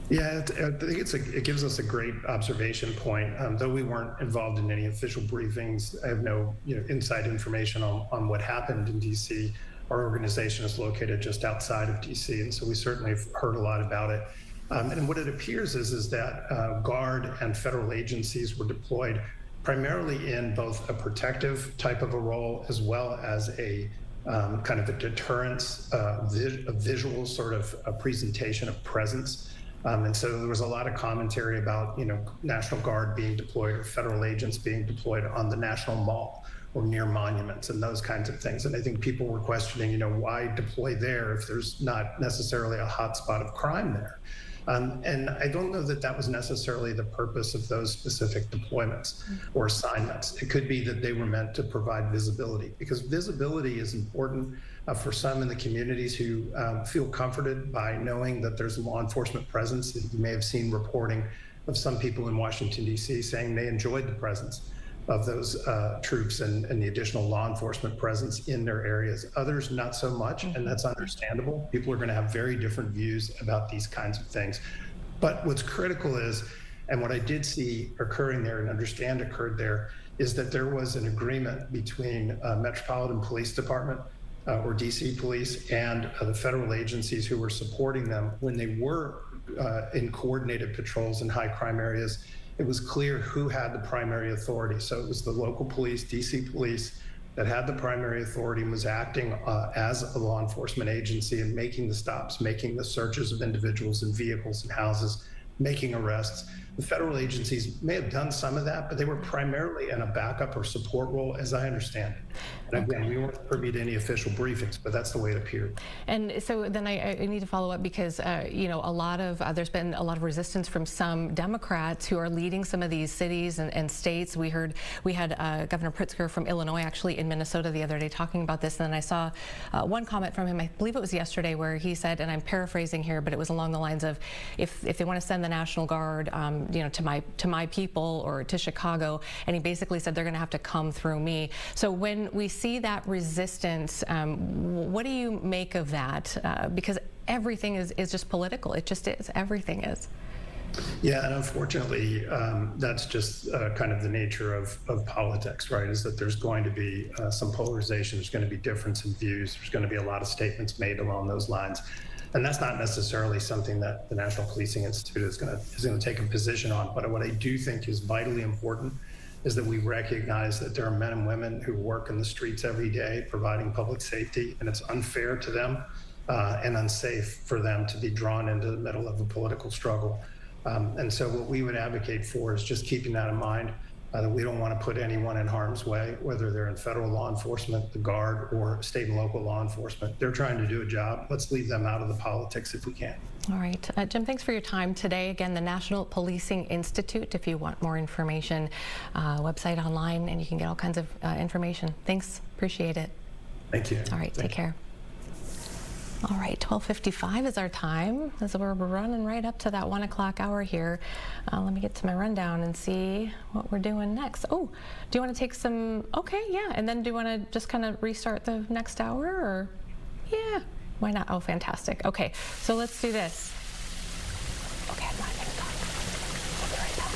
Yeah, I think it gives us a great observation point. Though we weren't involved in any official briefings, I have no inside information on what happened in D.C. Our organization is located just outside of D.C., and so we certainly have heard a lot about it. And what it appears is that Guard and federal agencies were deployed primarily in both a protective type of a role as well as a kind of a deterrence, a visual sort of a presentation of presence. And so there was a lot of commentary about, National Guard being deployed or federal agents being deployed on the National Mall or near monuments and those kinds of things. And I think people were questioning, why deploy there if there's not necessarily a hot spot of crime there? And I don't know that that was necessarily the purpose of those specific deployments or assignments. It could be that they were meant to provide visibility, because visibility is important for some in the communities who feel comforted by knowing that there's a law enforcement presence. You may have seen reporting of some people in Washington, D.C. saying they enjoyed the presence of those troops and the additional law enforcement presence in their areas. Others, not so much, and that's understandable. People are going to have very different views about these kinds of things. But what's critical is, and what I did see occurring there and understand occurred there, is that there was an agreement between Metropolitan Police Department or DC Police and the federal agencies who were supporting them when they were in coordinated patrols in high crime areas. It was clear who had the primary authority. So it was the local police, DC Police, that had the primary authority and was acting as a law enforcement agency and making the stops, making the searches of individuals in vehicles and houses, making arrests. The federal agencies may have done some of that, but they were primarily in a backup or support role, as I understand it. And again, we weren't privy to any official briefings, but that's the way it appeared. And so then I need to follow up because, a lot of, there's been a lot of resistance from some Democrats who are leading some of these cities and states. We had Governor Pritzker from Illinois actually in Minnesota the other day talking about this. And then I saw one comment from him, I believe it was yesterday, where he said, and I'm paraphrasing here, but it was along the lines of, if they want to send the National Guard, to my people or to Chicago, and he basically said they're going to have to come through me. So when we see that resistance, what do you make of that? Because everything is just political. It just is. Everything is. Yeah, and unfortunately, that's just kind of the nature of politics, right? Is that there's going to be some polarization. There's going to be difference in views. There's going to be a lot of statements made along those lines. And that's not necessarily something that the National Policing Institute is going to take a position on. But what I do think is vitally important is that we recognize that there are men and women who work in the streets every day providing public safety, and it's unfair to them and unsafe for them to be drawn into the middle of a political struggle. And so what we would advocate for is just keeping that in mind, that we don't want to put anyone in harm's way, whether they're in federal law enforcement, the Guard, or state and local law enforcement. They're trying to do a job. Let's leave them out of the politics if we can. All right. Jim, thanks for your time today. Again, the National Policing Institute, if you want more information, website online, and you can get all kinds of information. Thanks. Appreciate it. Thank you. All right. Take care. All right, 12:55 is our time. So we're running right up to that 1 o'clock hour here. Let me get to my rundown and see what we're doing next. Oh, do you want to take some? Okay, yeah. And then do you want to just kind of restart the next hour, or? Yeah, why not? Oh, fantastic. Okay, so let's do this. Okay, I'm not going to talk. I'll be right back.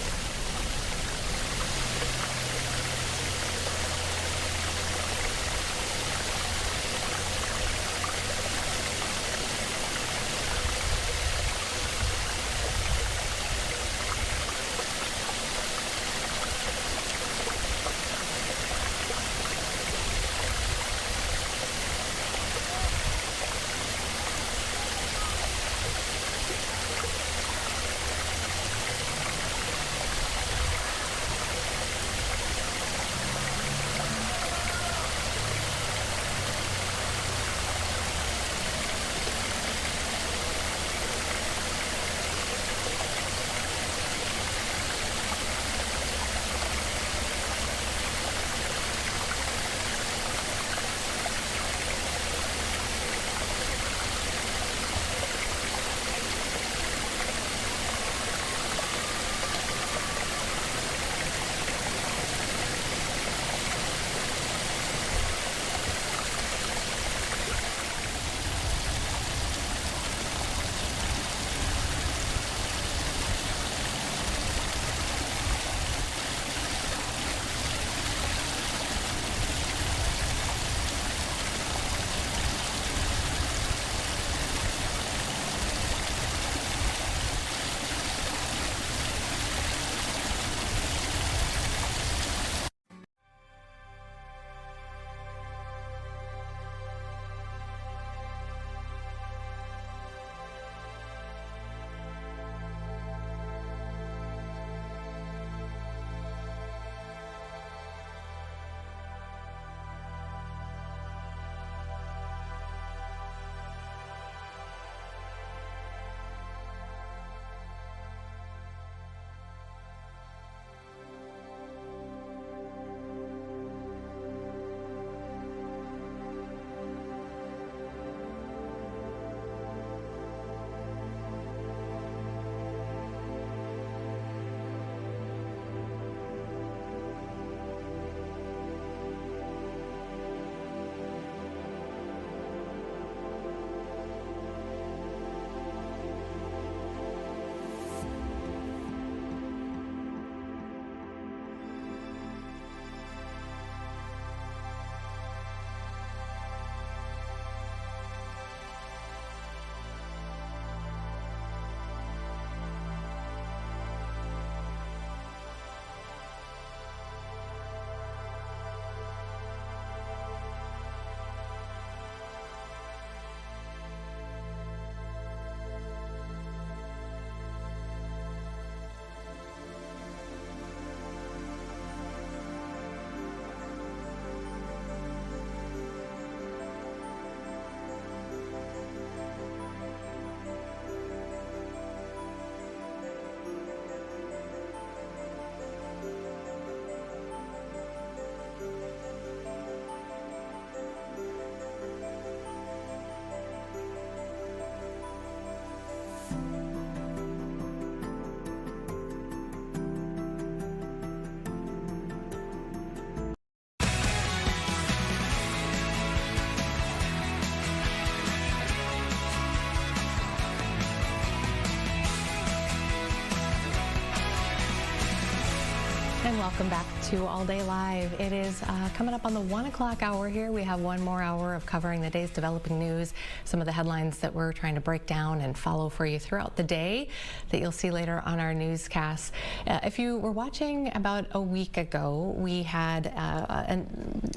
And welcome back to All Day Live. It is coming up on the 1 o'clock hour here. We have one more hour of covering the day's developing news, some of the headlines that we're trying to break down and follow for you throughout the day that you'll see later on our newscasts. If you were watching about a week ago, we had a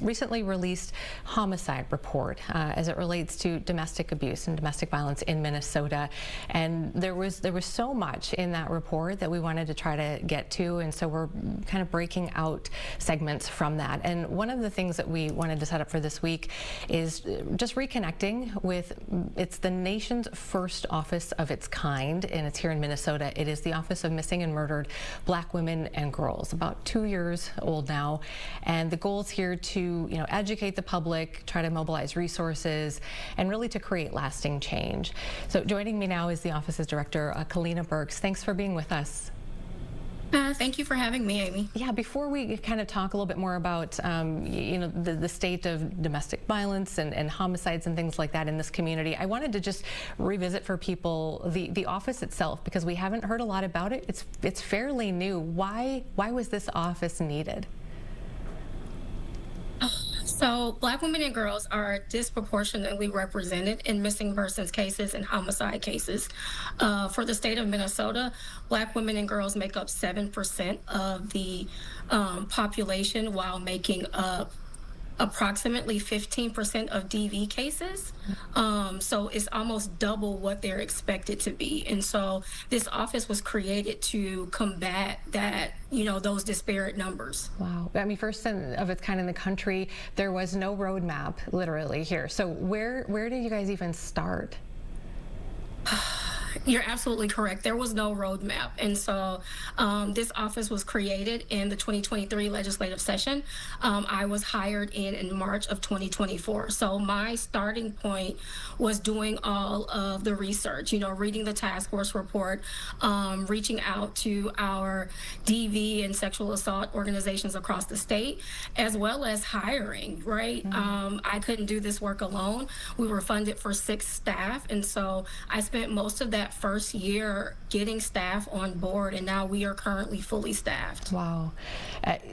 recently released homicide report as it relates to domestic abuse and domestic violence in Minnesota. And there was so much in that report that we wanted to try to get to, and so we're kind of breaking out segments from that. And one of the things that we wanted to set up for this week is just reconnecting with, it's the nation's first office of its kind, and it's here in Minnesota. It is the Office of Missing and Murdered Black Women and Girls, about 2 years old now. And the goal is here to, educate the public, try to mobilize resources, and really to create lasting change. So joining me now is the office's director, Kalina Burks. Thanks for being with us. Thank you for having me, Amy. Yeah, before we kind of talk a little bit more about, the state of domestic violence and homicides and things like that in this community, I wanted to just revisit for people the office itself, because we haven't heard a lot about it. It's fairly new. Why was this office needed? So Black women and girls are disproportionately represented in missing persons cases and homicide cases. For the state of Minnesota, Black women and girls make up 7% of the population, while making up approximately 15% of DV cases. So it's almost double what they're expected to be. And so this office was created to combat that, those disparate numbers. Wow. I mean, first of its kind in the country, there was no roadmap literally here. So where did you guys even start? You're absolutely correct. There was no roadmap. And so this office was created in the 2023 legislative session. I was hired in March of 2024. So my starting point was doing all of the research, reading the task force report, reaching out to our DV and sexual assault organizations across the state, as well as hiring, right? Mm-hmm. I couldn't do this work alone. We were funded for 6 staff. And so I spent most of that first year getting staff on board, and now we are currently fully staffed. Wow.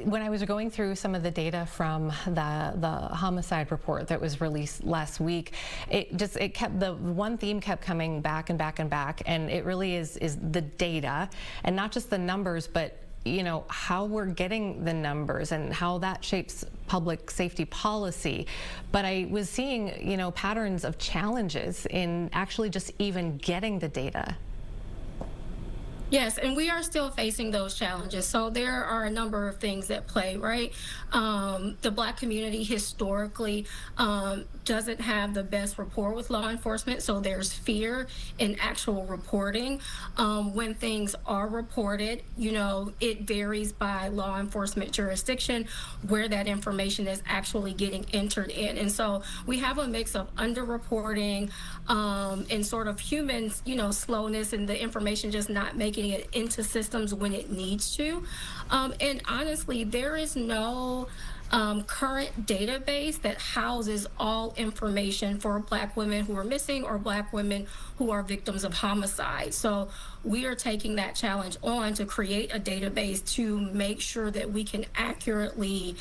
When I was going through some of the data from the homicide report that was released last week, the one theme kept coming back and back and back, and it really is the data, and not just the numbers, but how we're getting the numbers and how that shapes public safety policy. But I was seeing, patterns of challenges in actually just even getting the data. Yes, and we are still facing those challenges. So there are a number of things at play, right? The Black community historically doesn't have the best rapport with law enforcement, so there's fear in actual reporting. When things are reported, it varies by law enforcement jurisdiction where that information is actually getting entered in. And so we have a mix of underreporting and sort of human, slowness, and the information just not making it into systems when it needs to. And honestly, there is no current database that houses all information for Black women who are missing or Black women who are victims of homicide. So we are taking that challenge on to create a database to make sure that we can accurately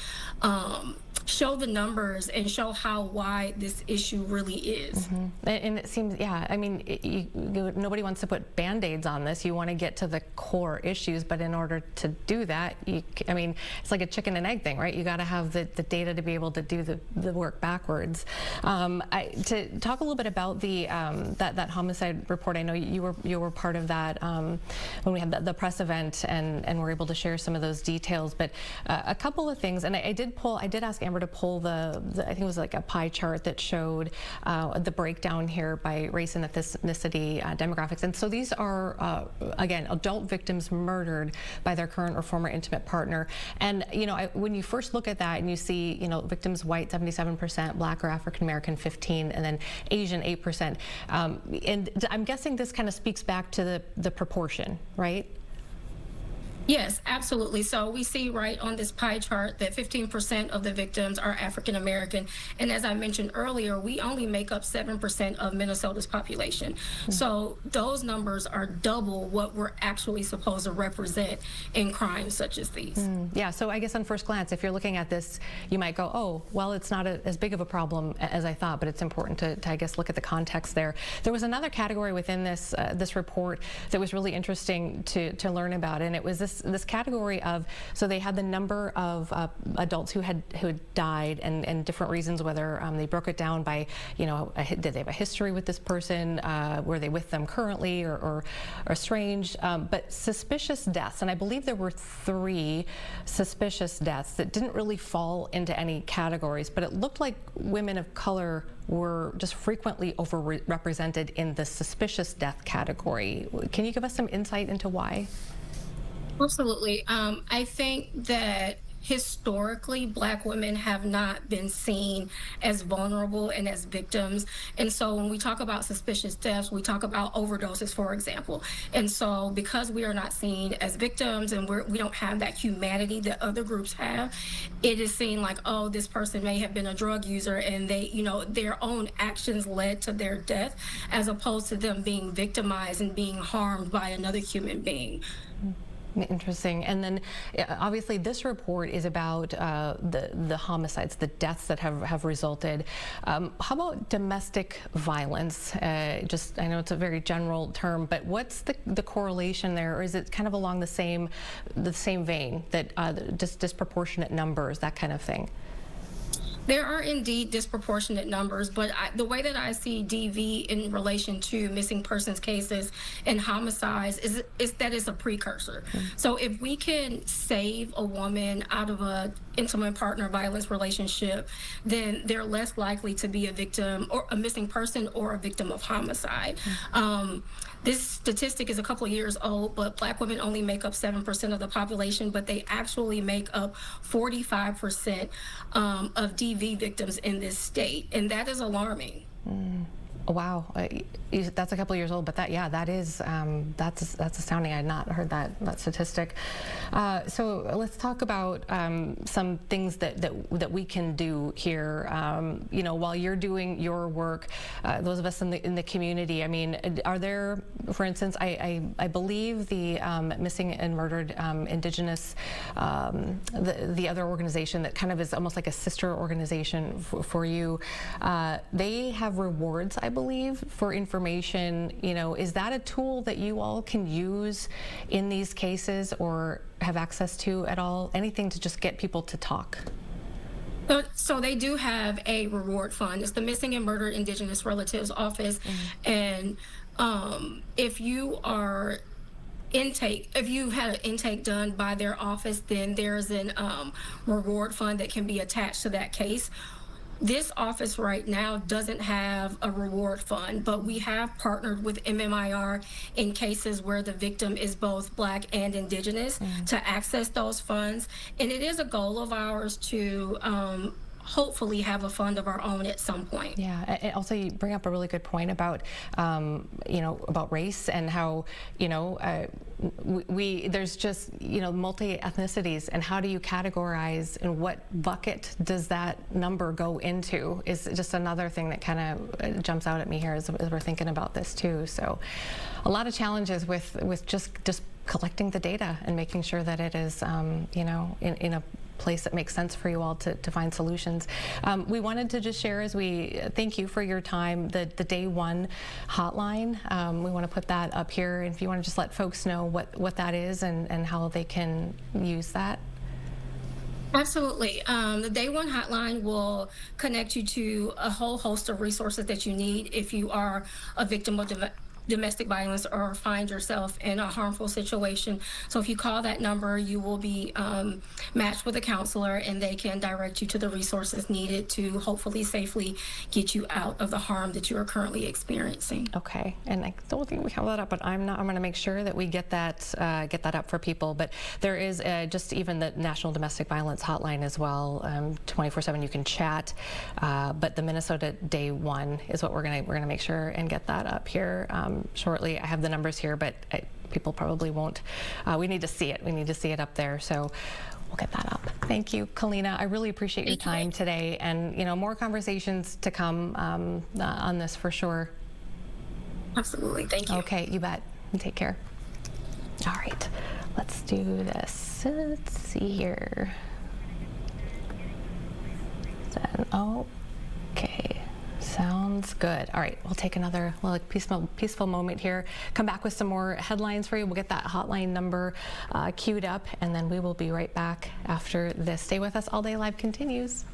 show the numbers and show how wide this issue really is. Mm-hmm. And it seems, I mean, nobody wants to put Band-Aids on this. You want to get to the core issues, but in order to do that, it's like a chicken and egg thing, right? You got to have the data to be able to do the work backwards. To talk a little bit about the that homicide report, I know you were part of that when we had the press event and were able to share some of those details. But a couple of things, and I did ask Amber to pull the I think it was like a pie chart that showed the breakdown here by race and ethnicity demographics. And so these are, again, adult victims murdered by their current or former intimate partner. And, when you first look at that and you see, victims white 77%, Black or African American 15%, and then Asian 8%. And I'm guessing this kind of speaks back to the proportion, right? Yes, absolutely. So we see right on this pie chart that 15% of the victims are African American. And as I mentioned earlier, we only make up 7% of Minnesota's population. So those numbers are double what we're actually supposed to represent in crimes such as these. Yeah, so I guess on first glance, if you're looking at this, you might go, oh, well, it's not as big of a problem as I thought, but it's important to I guess, look at the context there. There was another category within this this report that was really interesting to learn about, and it was this category of, so they had the number of adults who had died and different reasons, whether they broke it down by, you know, did they have a history with this person, were they with them currently or estranged, but suspicious deaths, and I believe there were 3 suspicious deaths that didn't really fall into any categories, but it looked like women of color were just frequently overrepresented in the suspicious death category. Can you give us some insight into why? Absolutely. I think that historically, Black women have not been seen as vulnerable and as victims. And so when we talk about suspicious deaths, we talk about overdoses, for example. And so because we are not seen as victims and we don't have that humanity that other groups have, it is seen like, oh, this person may have been a drug user and they, you know, their own actions led to their death, as opposed to them being victimized and being harmed by another human being. Interesting. And then obviously this report is about the homicides, the deaths that have resulted. How about domestic violence? Just, I know it's a very general term, but what's the correlation there? Or is it kind of along the same vein, that just disproportionate numbers, that kind of thing? There are indeed disproportionate numbers, but the way that I see DV in relation to missing persons cases and homicides is that it's a precursor. So if we can save a woman out of a intimate partner violence relationship, then they're less likely to be a victim or a missing person or a victim of homicide. This statistic is a couple of years old, but Black women only make up 7% of the population, but they actually make up 45% of DV victims in this state, and that is alarming. Wow, that's a couple of years old, but that is that's astounding. I had not heard that statistic. So let's talk about some things that we can do here. You know, while you're doing your work, those of us in the community. I mean, are there, for instance, I believe the Missing and Murdered Indigenous, the other organization that kind of is almost like a sister organization for you. They have rewards, I believe, for information. You know, is that a tool that you all can use in these cases or have access to at all? Anything to just get people to talk? So they do have a reward fund. It's the Missing and Murdered Indigenous Relatives Office. And if you are if you've had an intake done by their office, then there's an reward fund that can be attached to that case. This office right now doesn't have a reward fund, but we have partnered with MMIR in cases where the victim is both Black and Indigenous to access those funds. And it is a goal of ours to hopefully have a fund of our own at some point. Yeah, and also you bring up a really good point about, you know, about race and how, you know, there's just, you know, multi-ethnicities, and how do you categorize and what bucket does that number go into is just another thing that kind of jumps out at me here as we're thinking about this too. So a lot of challenges with just collecting the data and making sure that it is, you know, in a place that makes sense for you all to find solutions. We wanted to just share, as we thank you for your time, the Day One hotline. We want to put that up here, and if you want to just let folks know what that is and how they can use that. Absolutely. The Day One hotline will connect you to a whole host of resources that you need if you are a victim of domestic violence or find yourself in a harmful situation. So if you call that number, you will be matched with a counselor, and they can direct you to the resources needed to hopefully safely get you out of the harm that you are currently experiencing. Okay, and I don't think we have that up, but I'm going to make sure that we get that up for people. But there is just even the National Domestic Violence Hotline as well, 24/7. You can chat, but the Minnesota Day One is what we're gonna make sure and get that up here shortly. I have the numbers here, but people probably won't. We need to see it. We need to see it up there. So we'll get that up. Thank you, Kalina. I really appreciate your time today, and more conversations to come on this for sure. Absolutely. Thank you. Okay, you bet. Take care. All right, let's do this. Let's see here. Okay, sounds good. All right, we'll take another peaceful moment here. Come back with some more headlines for you. We'll get that hotline number queued up, and then we will be right back after this. Stay with us. All Day Live continues.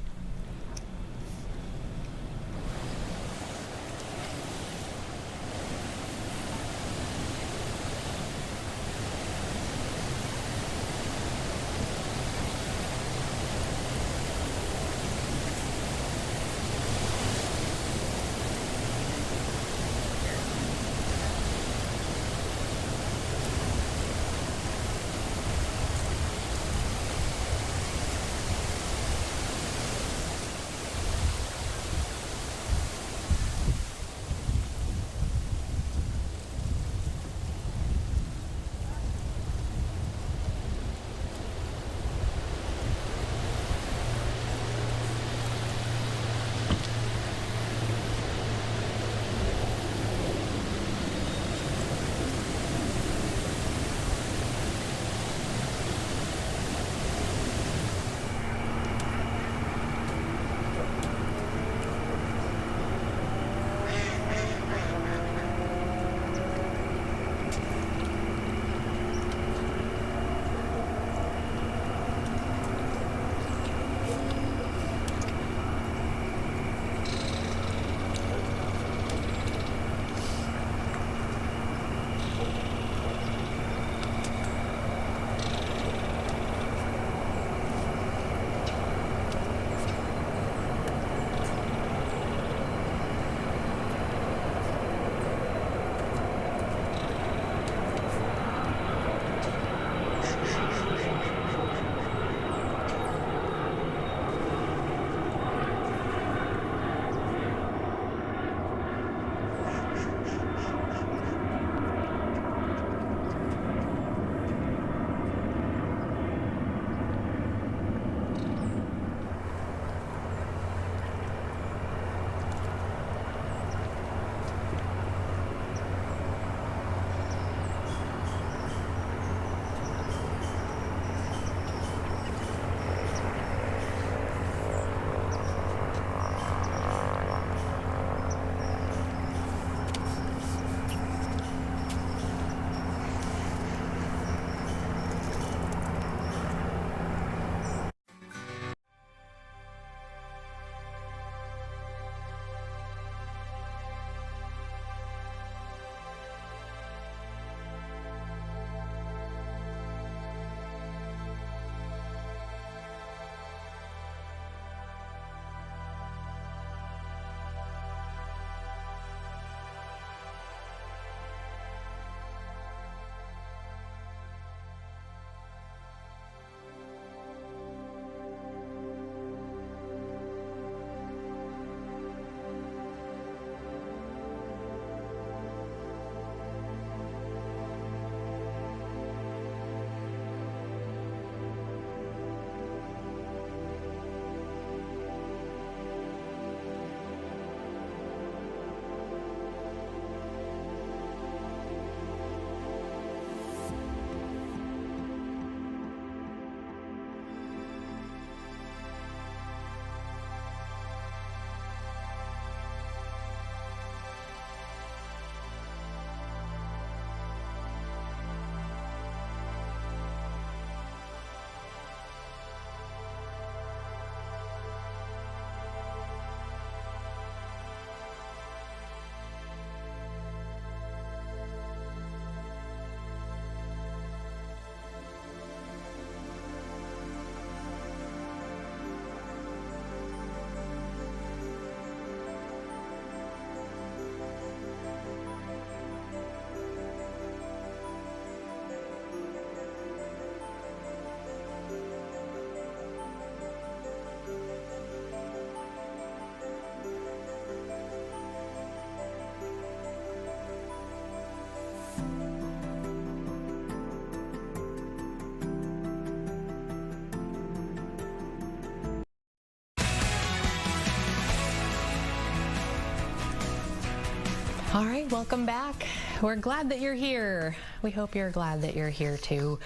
All right, welcome back. We're glad that you're here. We hope you're glad that you're here too.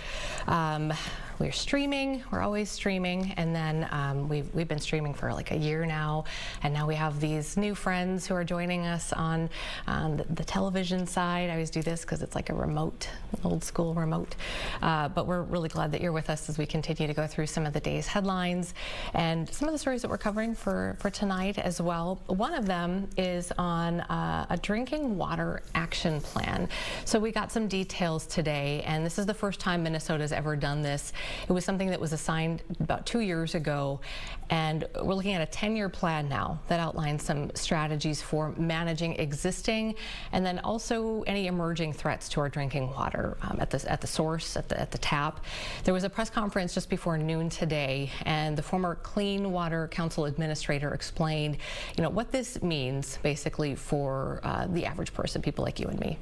We're streaming, we're always streaming, and then we've been streaming for like a year now, and now we have these new friends who are joining us on the television side. I always do this because it's like a remote, old school remote, but we're really glad that you're with us as we continue to go through some of the day's headlines and some of the stories that we're covering for tonight as well. One of them is on a drinking water action plan. So we got some details today, and this is the first time Minnesota's ever done this. It was something that was assigned about 2 years ago, and we're looking at a 10-year plan now that outlines some strategies for managing existing and then also any emerging threats to our drinking water at the source, at the tap. There was a press conference just before noon today, and the former Clean Water Council administrator explained, what this means basically for the average person, people like you and me.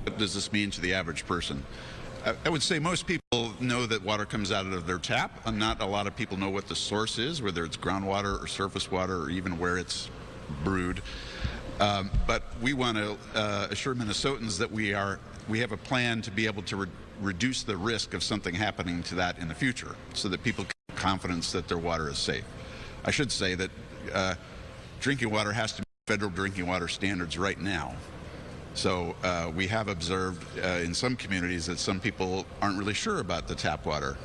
What does this mean to the average person? I would say most people know that water comes out of their tap, and not a lot of people know what the source is, whether it's groundwater or surface water or even where it's brewed. But we want to assure Minnesotans that we have a plan to be able to reduce the risk of something happening to that in the future, so that people can have confidence that their water is safe. I should say that drinking water has to meet federal drinking water standards right now. So we have observed in some communities that some people aren't really sure about the tap water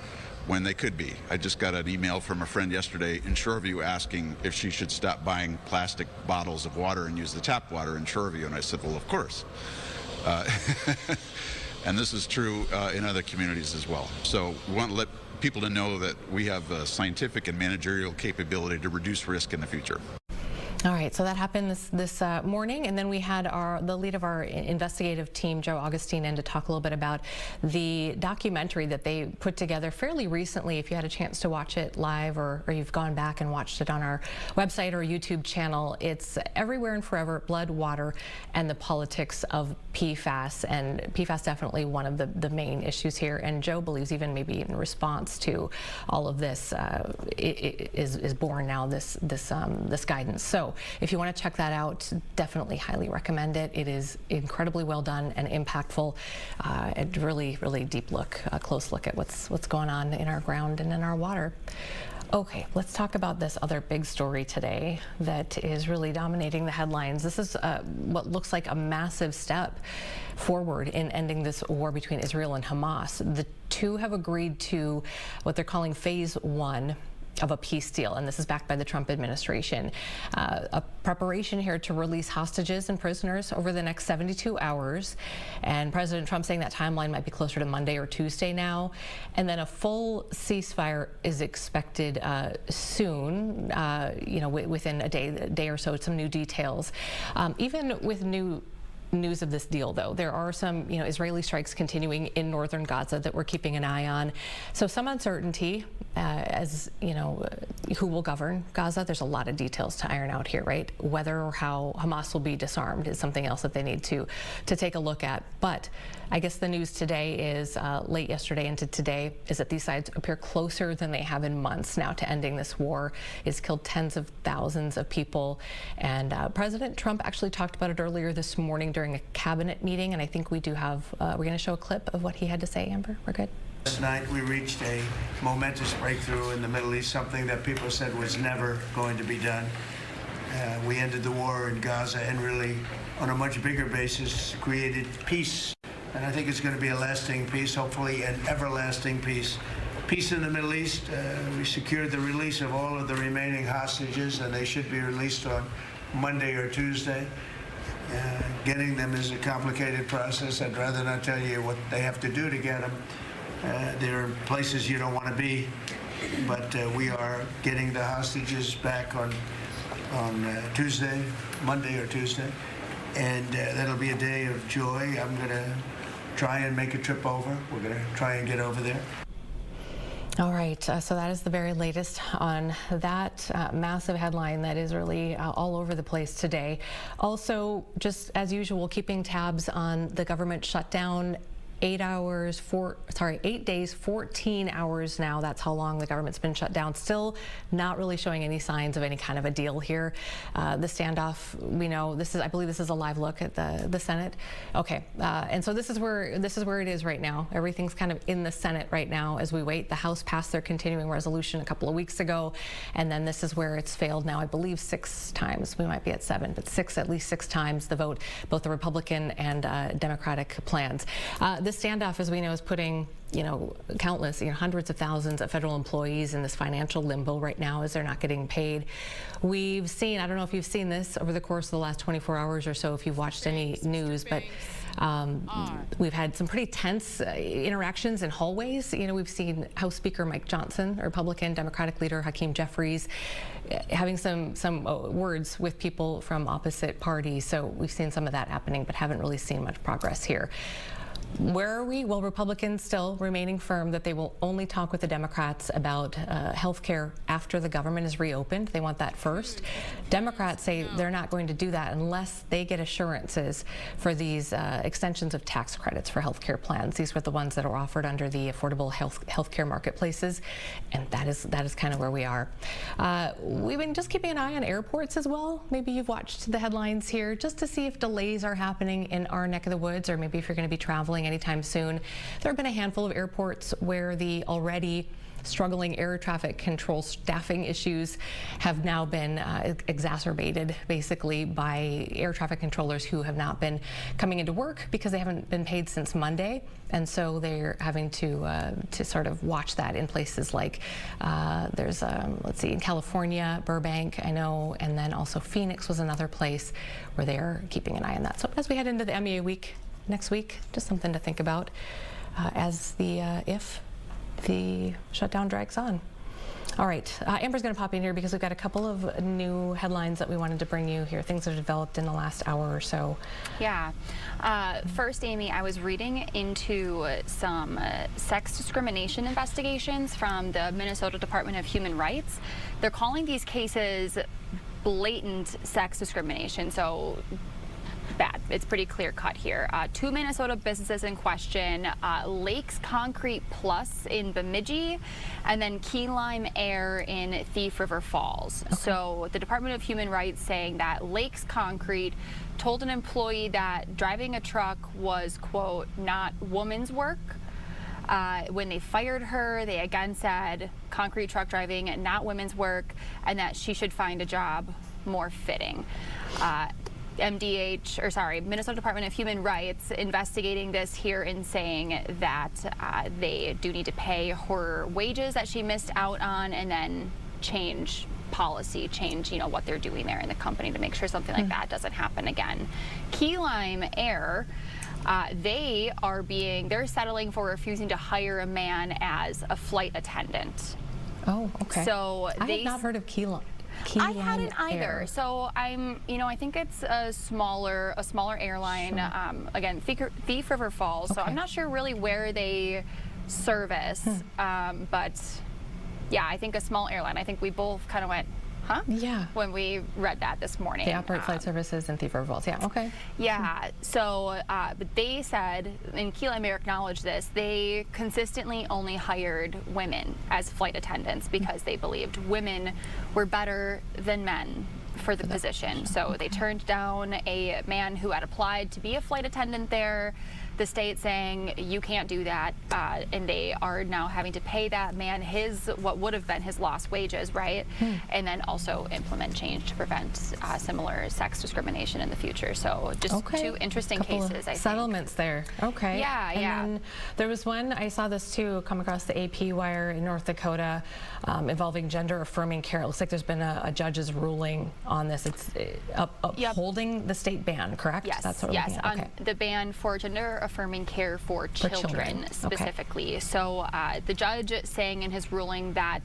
when they could be. I just got an email from a friend yesterday in Shoreview asking if she should stop buying plastic bottles of water and use the tap water in Shoreview, and I said, well, of course. And this is true in other communities as well. So we want to let people to know that we have scientific and managerial capability to reduce risk in the future. All right, so that happened this morning, and then we had the lead of our investigative team, Joe Augustine, in to talk a little bit about the documentary that they put together fairly recently. If you had a chance to watch it live, or you've gone back and watched it on our website or YouTube channel, it's Everywhere and Forever: Blood, Water, and the Politics of PFAS. And PFAS definitely one of the main issues here. And Joe believes even maybe in response to all of this is born now this guidance. So if you want to check that out, definitely highly recommend it. It is incredibly well done and impactful, and really, really deep look, a close look at what's going on in our ground and in our water. Okay, let's talk about this other big story today that is really dominating the headlines. This is what looks like a massive step forward in ending this war between Israel and Hamas. The two have agreed to what they're calling phase 1 of a peace deal, and this is backed by the Trump administration. A preparation here to release hostages and prisoners over the next 72 hours, and President Trump saying that timeline might be closer to Monday or Tuesday now, and then a full ceasefire is expected soon, within a day or so. Some new details. Even with new news of this deal, though, there are some Israeli strikes continuing in northern Gaza that we're keeping an eye on. So some uncertainty as who will govern Gaza. There's a lot of details to iron out here, right? Whether or how Hamas will be disarmed is something else that they need to take a look at. But I guess the news today is late yesterday into today is that these sides appear closer than they have in months now to ending this war. It's killed tens of thousands of people, and President Trump actually talked about it earlier this morning during a cabinet meeting, and I think we do have, we're going to show a clip of what he had to say. Amber, we're good. Last night we reached a momentous breakthrough in the Middle East, something that people said was never going to be done. We ended the war in Gaza and really, on a much bigger basis, created peace. And I think it's going to be a lasting peace, hopefully an everlasting peace. Peace in the Middle East. We secured the release of all of the remaining hostages, and they should be released on Monday or Tuesday. Getting them is a complicated process. I'd rather not tell you what they have to do to get them. There are places you don't want to be, but we are getting the hostages back on Tuesday, Monday or Tuesday, and that'll be a day of joy. I'm going to try and make a trip over. We're going to try and get over there. All right, so that is the very latest on that massive headline that is really all over the place today. Also, just as usual, keeping tabs on the government shutdown. 8 days, 14 hours now. That's how long the government's been shut down. Still not really showing any signs of any kind of a deal here. The standoff, we know I believe this is a live look at the Senate. Okay, and so this is where it is right now. Everything's kind of in the Senate right now as we wait. The House passed their continuing resolution a couple of weeks ago, and then this is where it's failed now, I believe 6 times. We might be at 7, but at least 6 times the vote, both the Republican and Democratic plans. This standoff, as we know, is putting countless, hundreds of thousands of federal employees in this financial limbo right now as they're not getting paid. We've seen, I don't know if you've seen this over the course of the last 24 hours or so, if you've watched any news, but we've had some pretty tense interactions in hallways. We've seen House Speaker Mike Johnson, Republican, Democratic leader Hakeem Jeffries, having some words with people from opposite parties. So we've seen some of that happening, but haven't really seen much progress here. Where are we? Well, Republicans still remaining firm that they will only talk with the Democrats about health care after the government is reopened. They want that first. Democrats say they're not going to do that unless they get assurances for these extensions of tax credits for health care plans. These were the ones that are offered under the affordable health care marketplaces, and that is kind of where we are. We've been just keeping an eye on airports as well. Maybe you've watched the headlines here just to see if delays are happening in our neck of the woods, or maybe if you're going to be traveling anytime soon. There have been a handful of airports where the already struggling air traffic control staffing issues have now been exacerbated basically by air traffic controllers who have not been coming into work because they haven't been paid since Monday, and so they're having to sort of watch that in places like there's let's see, in California, Burbank, I know, and then also Phoenix was another place where they're keeping an eye on that. So as we head into the MEA week next week, just something to think about as if the shutdown drags on. All right, Amber's going to pop in here because we've got a couple of new headlines that we wanted to bring you here, things that have developed in the last hour or so. Yeah. First, Amy, I was reading into some sex discrimination investigations from the Minnesota Department of Human Rights. They're calling these cases blatant sex discrimination. So bad. It's pretty clear cut here. 2 Minnesota businesses in question, Lakes Concrete Plus in Bemidji, and then Key Lime Air in Thief River Falls. Okay. So the Department of Human Rights saying that Lakes Concrete told an employee that driving a truck was, quote, not woman's work. When they fired her, they again said concrete truck driving, not women's work, and that she should find a job more fitting. Minnesota Department of Human Rights investigating this here and saying that they do need to pay her wages that she missed out on, and then change policy, what they're doing there in the company to make sure something like that doesn't happen again. Key Lime Air, they're settling for refusing to hire a man as a flight attendant. Oh, okay. So I have not heard of Key Lime. I hadn't either. So I think it's a smaller airline. Sure. Again, Thief River Falls. Okay. So I'm not sure really where they service, but yeah, I think a small airline. I think we both kind of went, huh? Yeah. When we read that this morning. They operate flight services in Thief River Falls. Yeah. Okay. Yeah. So, but they said, and Key Lime Air acknowledged this, they consistently only hired women as flight attendants because they believed women were better than men for the position. So they turned down a man who had applied to be a flight attendant there. The state saying you can't do that, and they are now having to pay that man what would have been his lost wages, right? And then also implement change to prevent similar sex discrimination in the future. So just 2 interesting cases, I think. Settlements there. Okay. Yeah, and then there was one, I saw this too, come across the AP wire in North Dakota involving gender affirming care. It looks like there's been a judge's ruling on this. It's upholding the state ban, correct? Yes. That's what we're looking at. Okay. The ban for gender affirming care for children specifically. Okay. So the judge saying in his ruling that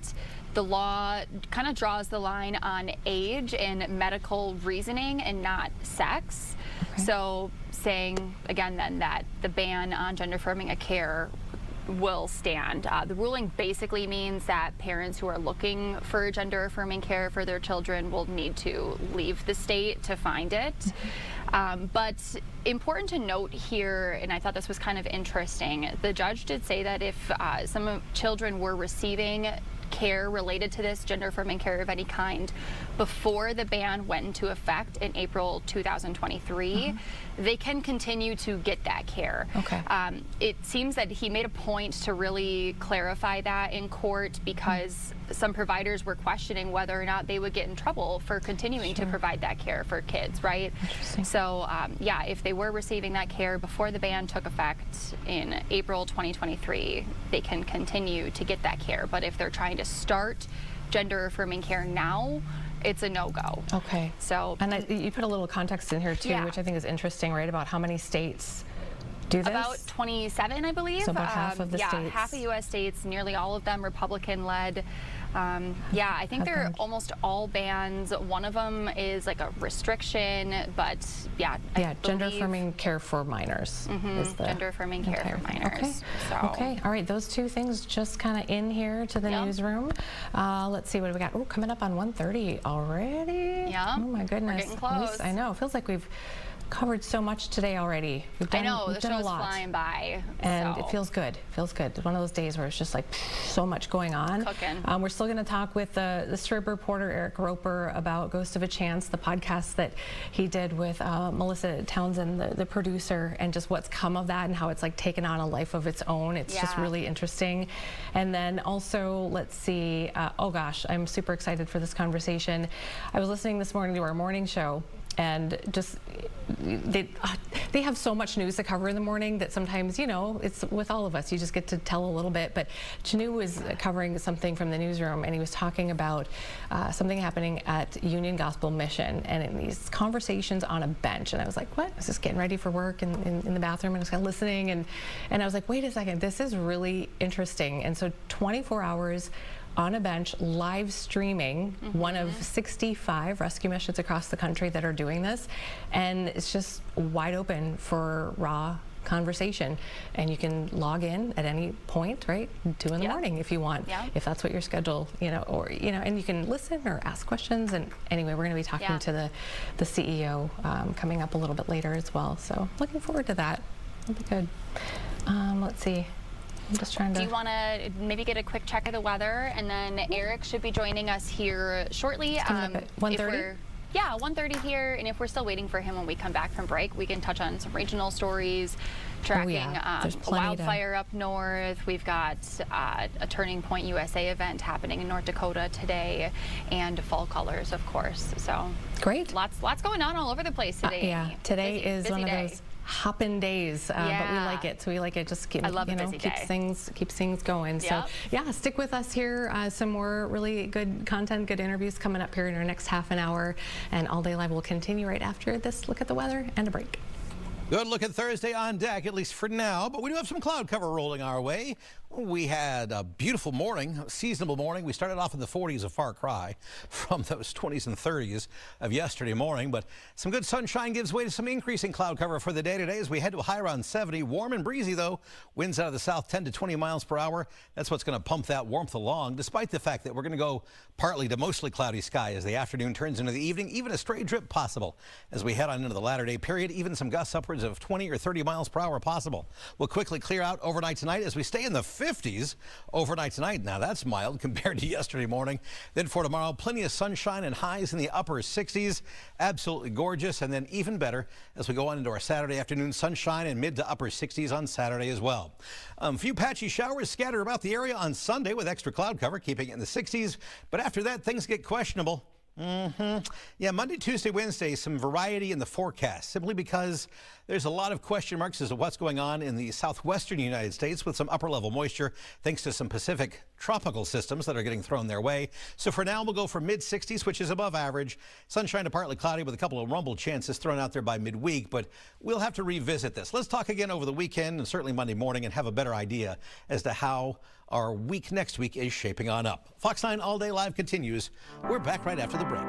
the law kind of draws the line on age and medical reasoning and not sex. Okay. So saying again then that the ban on gender affirming care will stand. The ruling basically means that parents who are looking for gender-affirming care for their children will need to leave the state to find it. But important to note here, and I thought this was kind of interesting, the judge did say that if some children were receiving care related to this, gender-affirming care of any kind, before the ban went into effect in April 2023, they can continue to get that care. Okay. It seems that he made a point to really clarify that in court because some providers were questioning whether or not they would get in trouble for continuing to provide that care for kids, right? Interesting. So, yeah, if they were receiving that care before the ban took effect in April 2023, they can continue to get that care. But if they're trying to start gender-affirming care now, it's a no-go. Okay. So, and you put a little context in here too, which I think is interesting, right? About how many states do this? About 27, I believe. So about half of the states. Yeah, half of U.S. states, nearly all of them Republican-led. Yeah, I think they're almost all bans. One of them is like a restriction, but yeah. Yeah, gender-affirming care for minors. Is the gender-affirming care for minors. Okay. So. Okay. All right. Those two things just kind of in here to the newsroom. Let's see what do we got. Oh, coming up on 1:30 already. Yeah. Oh my goodness. We're getting close. I know. It feels like we've covered so much today already. We've done, I know, we've the done show's a lot. flying by. And so. it feels good. Feels good. It's one of those days where it's just like so much going on. Cooking. We're still going to talk with the Strip reporter Eric Roper about Ghost of a Chance, the podcast that he did with Melissa Townsend, the producer, and just what's come of that and how it's like taken on a life of its own. It's just really interesting. And then also, let's see, oh gosh, I'm super excited for this conversation. I was listening this morning to our morning show, and just they have so much news to cover in the morning that sometimes, you know, it's with all of us, you just get to tell a little bit. But Chanu was covering something from the newsroom, and he was talking about something happening at Union Gospel Mission, and in these conversations on a bench. And I was like, what? I was just getting ready for work in the bathroom, and I was kind of listening, and I was like, wait a second, this is really interesting. And so 24 hours on a bench, live streaming, one of 65 rescue missions across the country that are doing this, and it's just wide open for raw conversation. And you can log in at any point, right? 2 in the morning if you want, if that's what your schedule, you know, or, you know, and you can listen or ask questions. And anyway, we're going to be talking to the CEO coming up a little bit later as well. So looking forward to that. It'll be good. Let's see. I'm just trying to. Do you want to maybe get a quick check of the weather, and then Eric should be joining us here shortly. Coming up at 1:30? Yeah, 1:30 here, and if we're still waiting for him when we come back from break, we can touch on some regional stories, tracking a wildfire up north. We've got a Turning Point USA event happening in North Dakota today, and fall colors, of course. So great. Lots going on all over the place today. Yeah, today is one of those hopping days, but we like it. So we like it. Just keep, keeps things going. So yeah, stick with us here. Some more really good content, good interviews coming up here in our next half an hour, and All Day Live will continue right after this look at the weather and a break. Good look at Thursday on deck, at least for now, but we do have some cloud cover rolling our way. We had a beautiful morning, a seasonable morning. We started off in the 40s, a far cry from those 20s and 30s of yesterday morning, but some good sunshine gives way to some increasing cloud cover for the day today as we head to a high around 70. Warm and breezy, though. Winds out of the south 10 to 20 miles per hour. That's what's going to pump that warmth along, despite the fact that we're going to go partly to mostly cloudy sky as the afternoon turns into the evening. Even a stray drip possible as we head on into the latter day period. Even some gusts upwards of 20 or 30 miles per hour possible. We'll quickly clear out overnight tonight as we stay in the 50s overnight tonight. Now that's mild compared to yesterday morning. Then for tomorrow, plenty of sunshine and highs in the upper 60s. Absolutely gorgeous. And then even better as we go on into our Saturday afternoon, sunshine and mid to upper 60s on Saturday as well. A few patchy showers scattered about the area on Sunday with extra cloud cover, keeping it in the 60s. But after that, things get questionable. Yeah, Monday, Tuesday, Wednesday, some variety in the forecast, simply because there's a lot of question marks as to what's going on in the southwestern United States with some upper level moisture thanks to some Pacific tropical systems that are getting thrown their way. So for now, we'll go for mid 60s, which is above average. Sunshine to partly cloudy with a couple of rumble chances thrown out there by midweek, but we'll have to revisit this. Let's talk again over the weekend and certainly Monday morning and have a better idea as to how our week next week is shaping on up. Fox 9 All Day Live continues. We're back right after the break.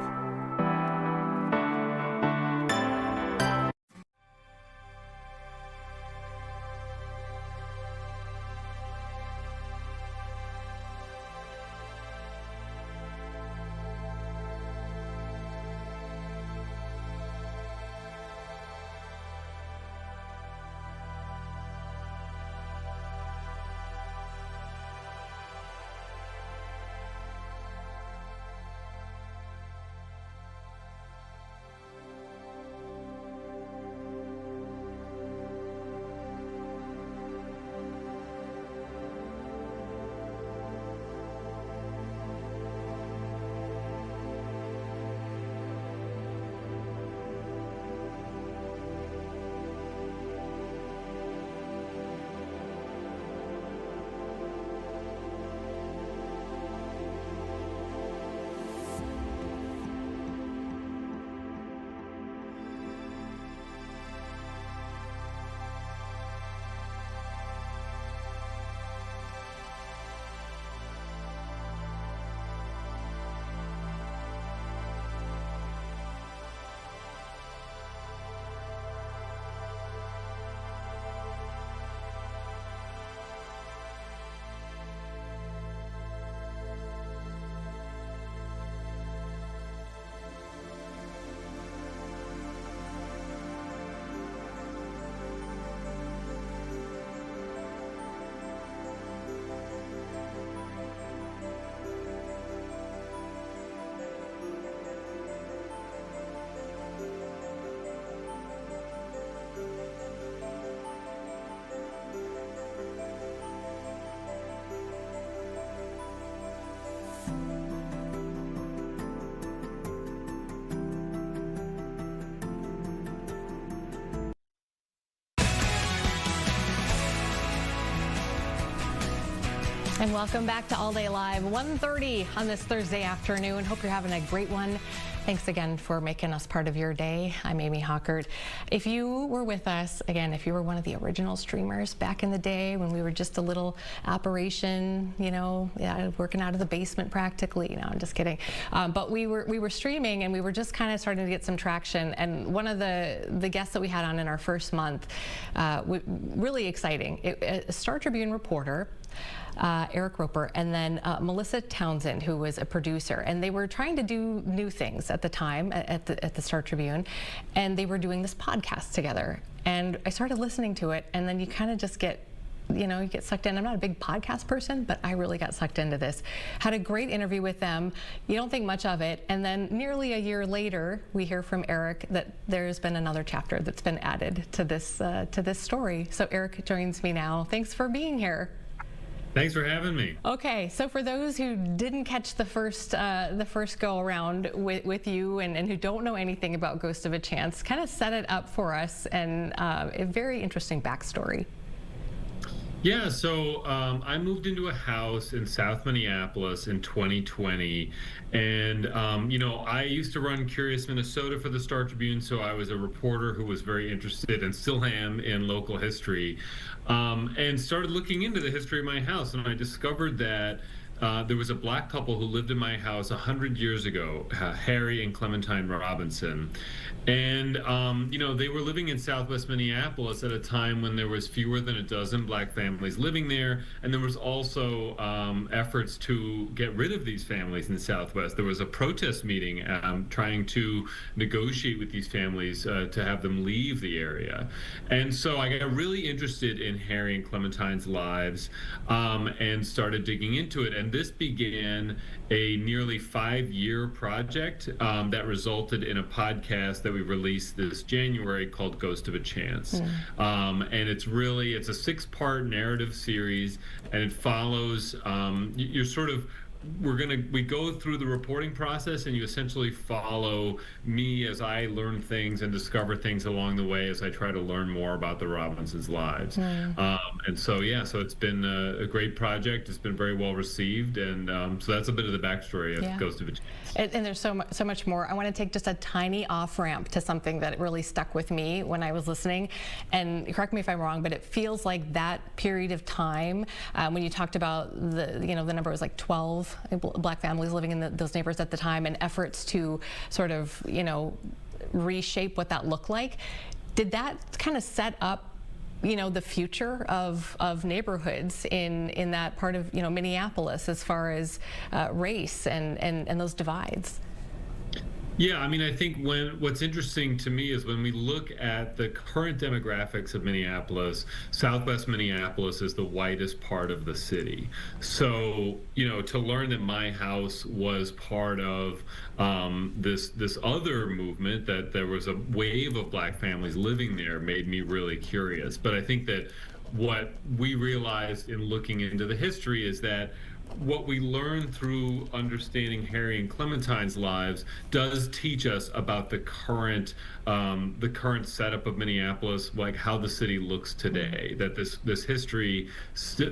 And welcome back to All Day Live, 1:30 on this Thursday afternoon. Hope you're having a great one. Thanks again for making us part of your day. I'm Amy Hockert. If you were with us, again, if you were one of the original streamers back in the day when we were just a little operation, working out of the basement practically. No, I'm just kidding. But we were streaming and we were just kind of starting to get some traction. And one of the guests that we had on in our first month, really exciting, a Star Tribune reporter, Eric Roper, and then Melissa Townsend, who was a producer, and they were trying to do new things at the time at the Star Tribune, and they were doing this podcast together. And I started listening to it, and then you kind of just get, you get sucked in. I'm not a big podcast person, but I really got sucked into this. Had a great interview with them. You don't think much of it, and then nearly a year later, we hear from Eric that there's been another chapter that's been added to this story. So Eric joins me now. Thanks for being here. Thanks for having me. Okay, so for those who didn't catch the first go around with you and who don't know anything about Ghost of a Chance, kind of set it up for us, and a very interesting backstory. Yeah, so I moved into a house in South Minneapolis in 2020, and I used to run Curious Minnesota for the Star Tribune, so I was a reporter who was very interested, and still am, in local history, and started looking into the history of my house, and I discovered that there was a black couple who lived in my house 100 years ago, Harry and Clementine Robinson. And, they were living in Southwest Minneapolis at a time when there was fewer than a dozen black families living there. And there was also efforts to get rid of these families in the Southwest. There was a protest meeting trying to negotiate with these families to have them leave the area. And so I got really interested in Harry and Clementine's lives and started digging into it. And this began a nearly 5-year project that resulted in a podcast that we released this January called Ghost of a Chance. And it's a 6-part narrative series, and it follows, we go through the reporting process, and you essentially follow me as I learn things and discover things along the way as I try to learn more about the Robinsons' lives. So it's been a great project. It's been very well received, and so that's a bit of the backstory of Ghost of a Chance. And there's so much more. I want to take just a tiny off-ramp to something that really stuck with me when I was listening, and correct me if I'm wrong, but it feels like that period of time when you talked about the number was like 12 black families living in those neighborhoods at the time, and efforts to sort of reshape what that looked like. Did that kind of set up the future of neighborhoods in that part of Minneapolis as far as race and those divides? Yeah, I mean, I think what's interesting to me is when we look at the current demographics of Minneapolis, Southwest Minneapolis is the whitest part of the city. So, to learn that my house was part of this other movement, that there was a wave of black families living there, made me really curious. But I think that what we realized in looking into the history is that what we learn through understanding Harry and Clementine's lives does teach us about the current setup of Minneapolis, like how the city looks today. That this history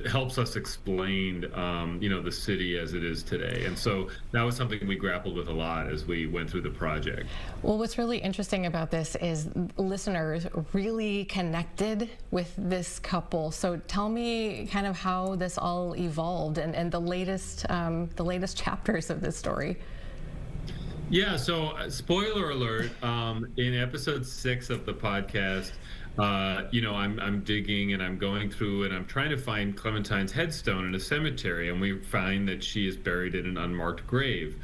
helps us explain, the city as it is today. And so that was something we grappled with a lot as we went through the project. Well, what's really interesting about this is listeners really connected with this couple. So tell me kind of how this all evolved and the latest chapters of this story. Yeah, so spoiler alert, in episode 6 of the podcast, I'm digging and I'm going through and I'm trying to find Clementine's headstone in a cemetery, and we find that she is buried in an unmarked grave.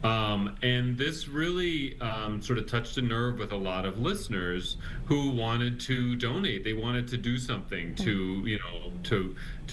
And this really sort of touched a nerve with a lot of listeners who wanted to donate. They wanted to do something to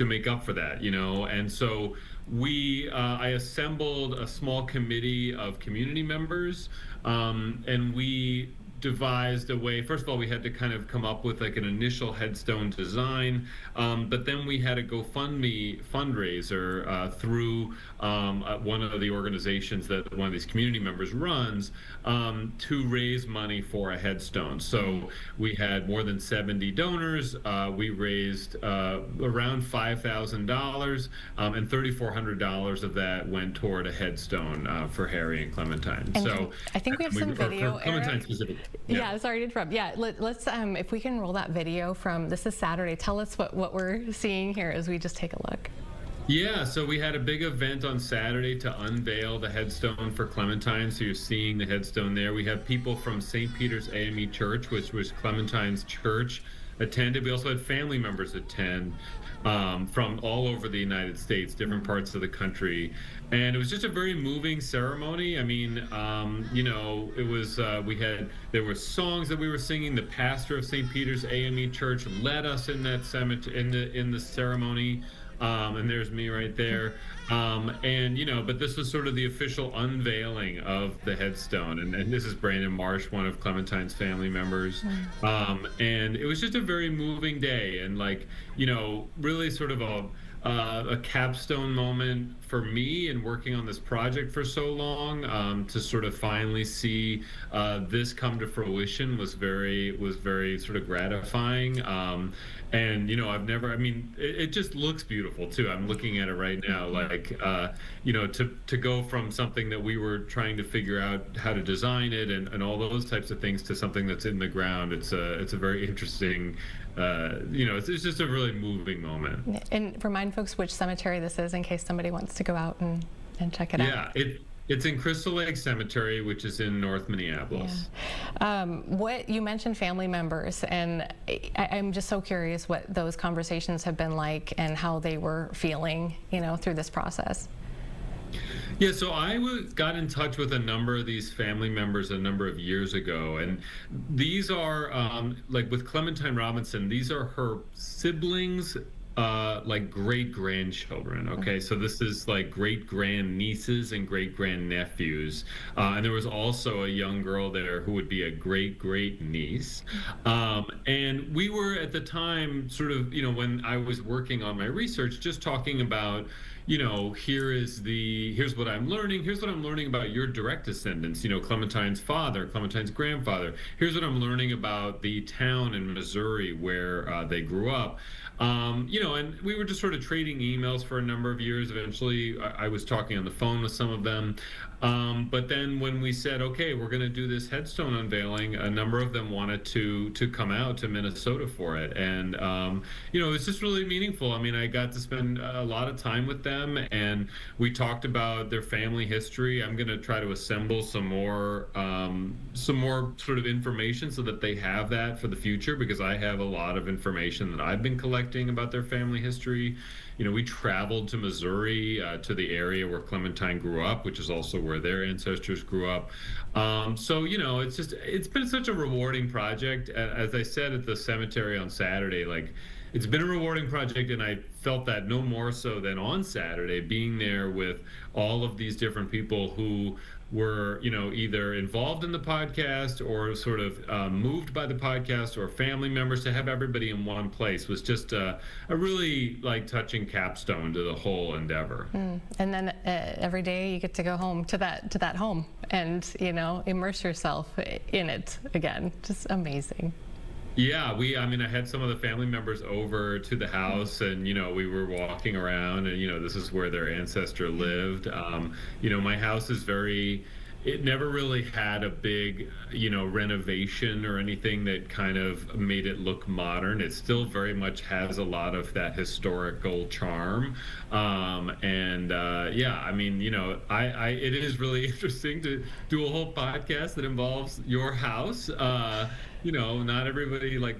make up for that, and so I assembled a small committee of community members, and we devised a way. First of all, we had to kind of come up with like an initial headstone design, but then we had a GoFundMe fundraiser through one of the organizations that one of these community members runs to raise money for a headstone. So we had more than 70 donors. We raised around $5,000, and $3,400 of that went toward a headstone for Harry and Clementine. And so I think we have some video, Clementine specifically. Yeah, sorry to interrupt. Yeah, let's if we can roll that video from, this is Saturday. Tell us what we're seeing here as we just take a look. Yeah, so we had a big event on Saturday to unveil the headstone for Clementine. So you're seeing the headstone there. We have people from St. Peter's AME Church, which was Clementine's church, attended. We also had family members attend from all over the United States, different parts of the country. And it was just a very moving ceremony. I mean, you know, it was, there were songs that we were singing. The pastor of St. Peter's AME Church led us in that in the ceremony. And there's me right there. And, you know, but this was sort of the official unveiling of the headstone. And this is Brandon Marsh, one of Clementine's family members. And it was just a very moving day, and like, you know, really sort of a capstone moment for me in working on this project for so long. To sort of finally see this come to fruition was very sort of gratifying. And, you know, it just looks beautiful too. I'm looking at it right now, like, you know, to go from something that we were trying to figure out how to design it and all those types of things to something that's in the ground. It's a very interesting, you know, it's just a really moving moment. And remind folks which cemetery this is in case somebody wants to go out and check it out. Yeah, it's in Crystal Lake Cemetery, which is in North Minneapolis. Yeah. What you mentioned family members, and I'm just so curious what those conversations have been like and how they were feeling, you know, through this process. Yeah, so I got in touch with a number of these family members a number of years ago, and these are, like with Clementine Robinson, these are her siblings, like great-grandchildren, okay? So this is like great-grand-nieces and great-grand-nephews. And there was also a young girl there who would be a great-great-niece. And we were at the time sort of, you know, when I was working on my research, just talking about, you know, here's what I'm learning. Here's what I'm learning about your direct descendants, you know, Clementine's father, Clementine's grandfather. Here's what I'm learning about the town in Missouri where they grew up. You know, and we were just sort of trading emails for a number of years. Eventually, I was talking on the phone with some of them. But then when we said, okay, we're going to do this headstone unveiling, a number of them wanted to come out to Minnesota for it. And, you know, it's just really meaningful. I mean, I got to spend a lot of time with them, and we talked about their family history. I'm going to try to assemble some more sort of information so that they have that for the future, because I have a lot of information that I've been collecting about their family history. You know, we traveled to Missouri, to the area where Clementine grew up, which is also where their ancestors grew up. So, you know, it's been such a rewarding project. As I said at the cemetery on Saturday, like, it's been a rewarding project, and I felt that no more so than on Saturday, being there with all of these different people who were, you know, either involved in the podcast or sort of moved by the podcast, or family members. To have everybody in one place was just a really like touching capstone to the whole endeavor. And then every day you get to go home to that home and, you know, immerse yourself in it again. Just amazing. Yeah, I mean, I had some of the family members over to the house, and, you know, we were walking around, and, you know, this is where their ancestor lived. You know, my house is it never really had a big, you know, renovation or anything that kind of made it look modern. It still very much has a lot of that historical charm. Yeah, I mean, you know, it is really interesting to do a whole podcast that involves your house. You know, not everybody, like,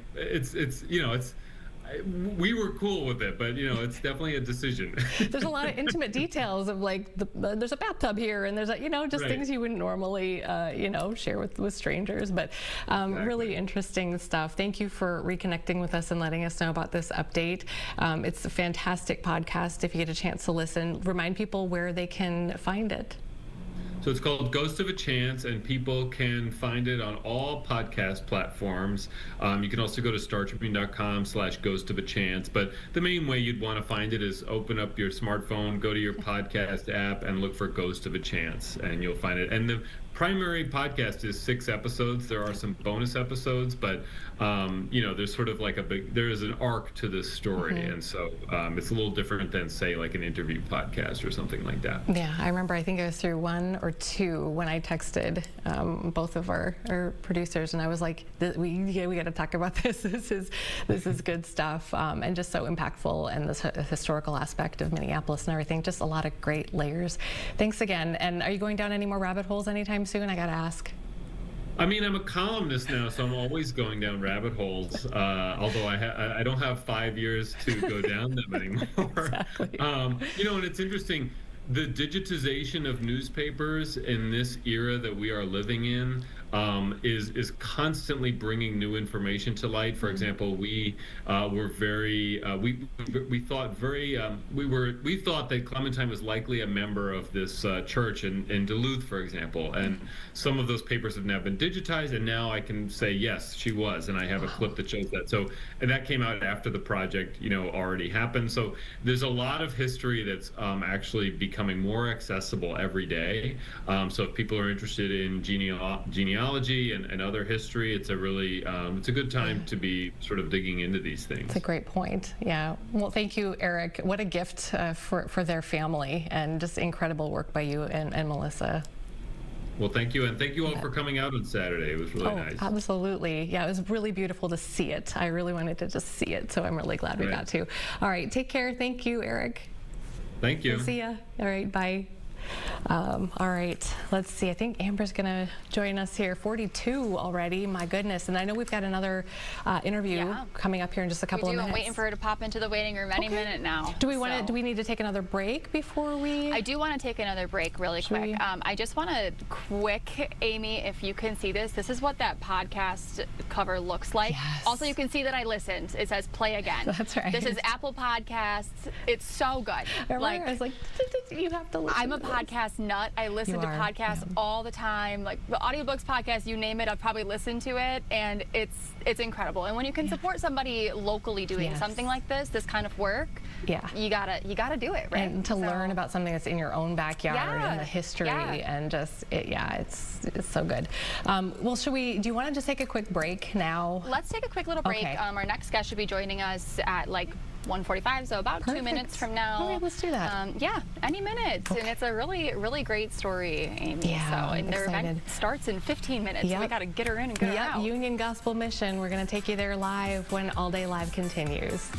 we were cool with it, but, you know, it's definitely a decision. There's a lot of intimate details of, like, there's a bathtub here, and there's, you know, just right. Things you wouldn't normally, you know, share with strangers. But Exactly. Really interesting stuff. Thank you for reconnecting with us and letting us know about this update. It's a fantastic podcast. If you get a chance to listen, remind people where they can find it. So it's called Ghost of a Chance, and people can find it on all podcast platforms. You can also go to startribune.com/Ghost of a Chance. But the main way you'd want to find it is open up your smartphone, go to your podcast app, and look for Ghost of a Chance, and you'll find it. And the primary podcast is 6 episodes. There are some bonus episodes, but there's sort of like there is an arc to this story, and so it's a little different than, say, like an interview podcast or something like that. Yeah, I remember. I think I was through 1 or 2 when I texted both of our producers, and I was like, "We got to talk about this. This is good stuff, and just so impactful, and this historical aspect of Minneapolis and everything. Just a lot of great layers. Thanks again. And are you going down any more rabbit holes anytime soon? I got to ask. I mean, I'm a columnist now, so I'm always going down rabbit holes. Although I don't have 5 years to go down them anymore. Exactly. And it's interesting. The digitization of newspapers in this era that we are living in is constantly bringing new information to light. For example, we were very we thought that Clementine was likely a member of this church in Duluth, for example, and some of those papers have now been digitized, and now I can say yes, she was, and I have a clip that shows that. So, and that came out after the project already happened. So there's a lot of history that's actually becoming more accessible every day. So if people are interested in genealogy and other history, it's a really it's a good time to be sort of digging into these things. It's a great point. Yeah. Well, thank you, Eric. What a gift for their family, and just incredible work by you and Melissa. Well, thank you, and thank you all for coming out on Saturday. It was really nice. Absolutely. Yeah, it was really beautiful to see it. I really wanted to just see it, so I'm really glad we got to. All right, take care. Thank you, Eric. Thank you. We'll see ya. All right, bye. All right, let's see. I think Amber's going to join us here. 42 already, my goodness. And I know we've got another interview coming up here in just a couple of minutes. I'm waiting for her to pop into the waiting room any minute now. Do we need to take another break before we? I do want to take another break really quick. I just want to quick, Amy, if you can see this. This is what that podcast cover looks like. Yes. Also, you can see that I listened. It says play again. That's right. This is Apple Podcasts. It's so good. I was like, you have to listen. I'm a podcast nut. I listen to podcasts all the time, like the audiobooks, podcasts, you name it. I've probably listened to it, and it's incredible. And when you can support somebody locally doing something like this kind of work, you gotta do it, right? And to learn about something that's in your own backyard and the history and just it's so good. Well, do you want to just take a quick break now? Let's take a quick little break. Our next guest should be joining us at like 1:45, so about 2 minutes from now. All right, let's do that. Any minute. And it's a really, really great story, Amy. Yeah, and their event starts in 15 minutes. So we got to get her in and get her out. Union Gospel Mission. We're going to take you there live when All Day Live continues.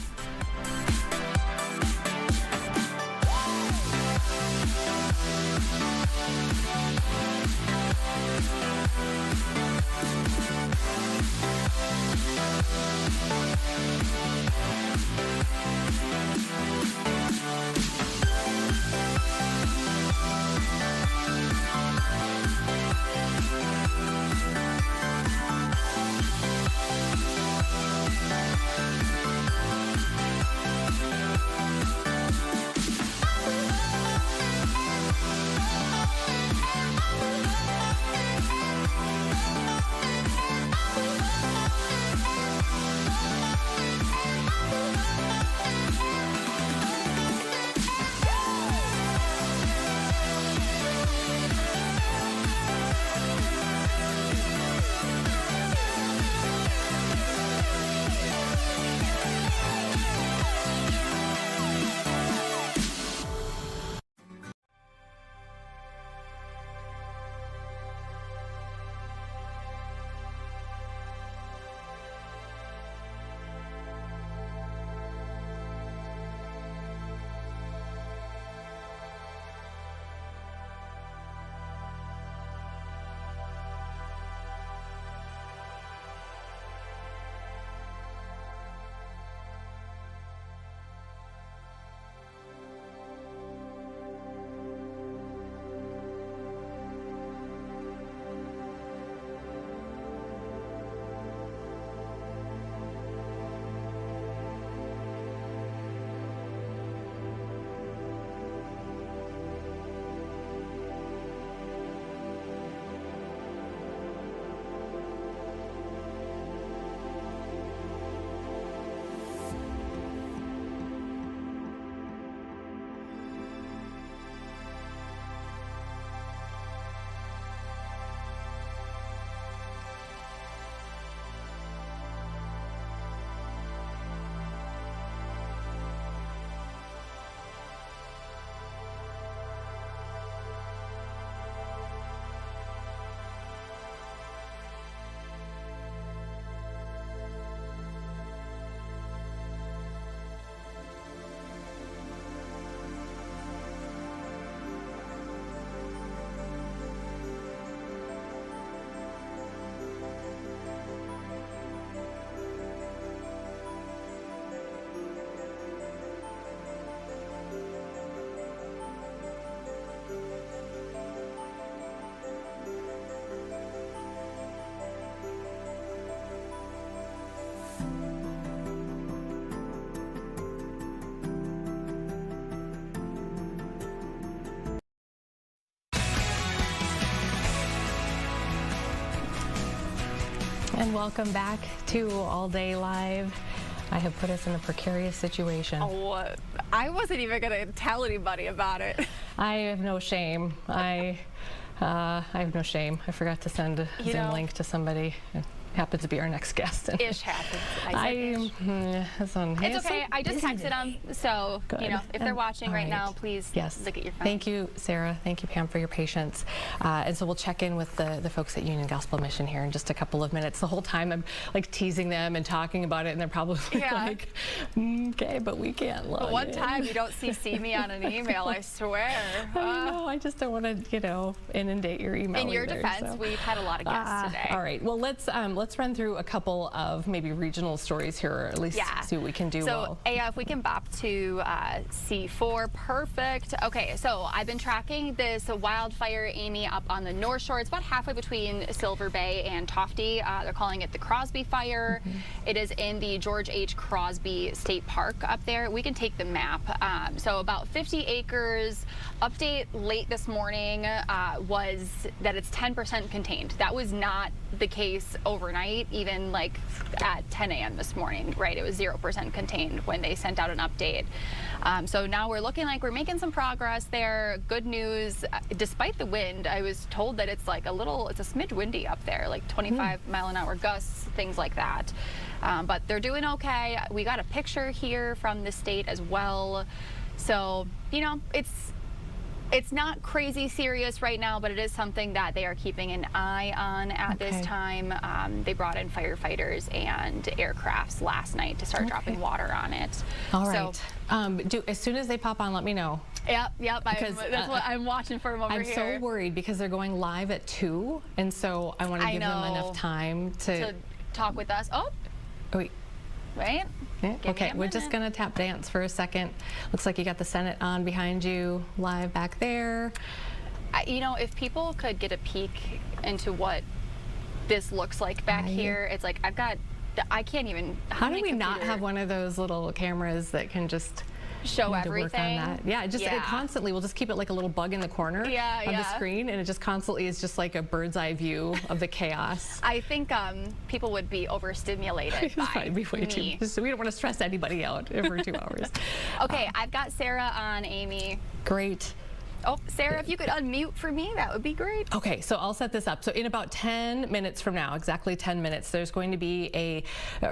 And welcome back to All Day Live. I have put us in a precarious situation. Oh, I wasn't even going to tell anybody about it. I have no shame. I have no shame. I forgot to send a Zoom link to somebody. It happens to be our next guest. Ish happens. It's okay. I just texted them. So, good. If they're watching right now, please look at your phone. Thank you, Sarah. Thank you, Pam, for your patience. And so we'll check in with the folks at Union Gospel Mission here in just a couple of minutes. The whole time I'm like teasing them and talking about it, and they're probably like, okay, but we can't log But one in. time you don't CC me on an email, I swear. I know. I just don't want to, inundate your email. In your defense, we've had a lot of guests today. All right. Well, let's run through a couple of maybe regional stories here, or at least see what we can do. So, if we can bop to C4, perfect. Okay, so I've been tracking this wildfire, Amy, up on the North Shore. It's about halfway between Silver Bay and Tofty. They're calling it the Crosby Fire. It is in the George H. Crosby State Park up there. We can take the map. So about 50 acres. Update late this morning was that it's 10% contained. That was not the case overnight, even like at 10 a.m. this morning, right? It was 0% contained when they sent out an update. So now we're looking like we're making some progress there. Good news, despite the wind, I was told that it's like it's a smidge windy up there, like 25 mile an hour gusts, things like that. But they're doing okay. We got a picture here from the state as well. So, it's not crazy serious right now, but it is something that they are keeping an eye on at this time. They brought in firefighters and aircrafts last night to start dropping water on it. All right. So, as soon as they pop on, let me know. Yep. That's what I'm watching for them over here. I'm so worried because they're going live at 2, and so I want to give them enough time to talk with us. Oh, wait. Right? Okay, we're just going to tap dance for a second. Looks like you got the Senate on behind you, live back there. If people could get a peek into what this looks like back here, it's like I can't even. How do we not have one of those little cameras that can just show everything? Yeah, it constantly, we'll just keep it like a little bug in the corner of the screen, and it just constantly is just like a bird's eye view of the chaos. I think people would be overstimulated by me. So we don't want to stress anybody out every 2 hours. Okay, I've got Sarah on, Amy. Great. Oh, Sarah, if you could unmute for me, that would be great. Okay, so I'll set this up. So in about 10 minutes from now, exactly 10 minutes, there's going to be a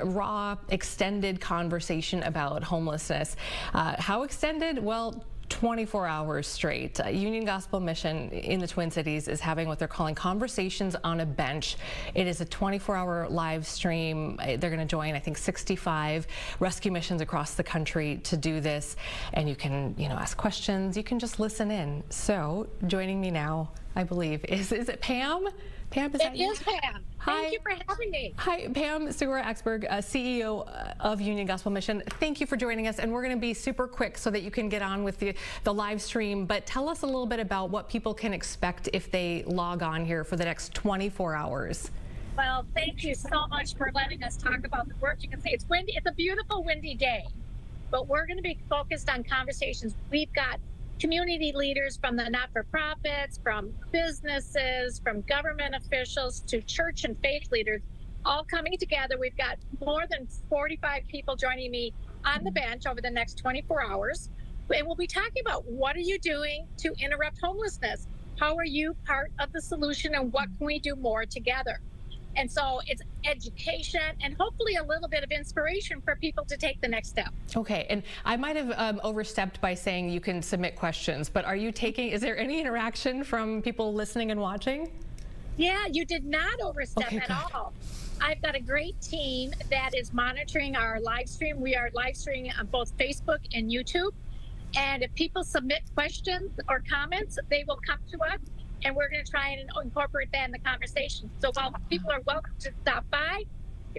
raw, extended conversation about homelessness. How extended? Well, 24 hours straight. Union Gospel Mission in the Twin Cities is having what they're calling Conversations on a Bench. It is a 24-hour live stream. They're going to join, I think, 65 rescue missions across the country to do this. And you can, ask questions. You can just listen in. So joining me now, I believe, is it Pam? Pam, is that you? It is Pam. Hi. Thank you for having me. Hi, Pam Segura-Axberg, CEO of Union Gospel Mission. Thank you for joining us, and we're going to be super quick so that you can get on with the live stream. But tell us a little bit about what people can expect if they log on here for the next 24 hours. Well, thank you so much for letting us talk about the work. You can see it's windy. It's a beautiful, windy day, but we're going to be focused on conversations. We've got community leaders from the not-for-profits, from businesses, from government officials to church and faith leaders, all coming together. We've got more than 45 people joining me on the bench over the next 24 hours. And we'll be talking about what are you doing to interrupt homelessness? How are you part of the solution, and what can we do more together? And so it's education and hopefully a little bit of inspiration for people to take the next step. Okay, and I might have overstepped by saying you can submit questions, but is there any interaction from people listening and watching? Yeah, you did not overstep at all. I've got a great team that is monitoring our live stream. We are live streaming on both Facebook and YouTube. And if people submit questions or comments, they will come to us, and we're going to try and incorporate that in the conversation. So while people are welcome to stop by,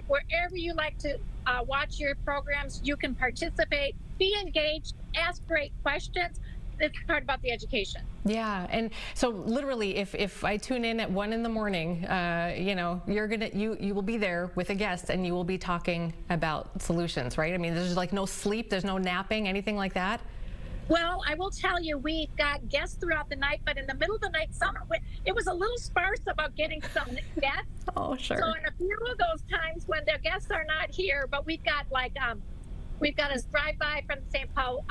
wherever you like to watch your programs, you can participate, be engaged, ask great questions. It's part about the education. Yeah, and so literally, if I tune in at 1 in the morning, you will be there with a guest, and you will be talking about solutions, right? I mean, there's like no sleep, there's no napping, anything like that. Well, I will tell you, we've got guests throughout the night, but in the middle of the night, it was a little sparse about getting some guests. Oh, sure. So in a few of those times when the guests are not here, but we've got like we've got a drive-by from the St. Paul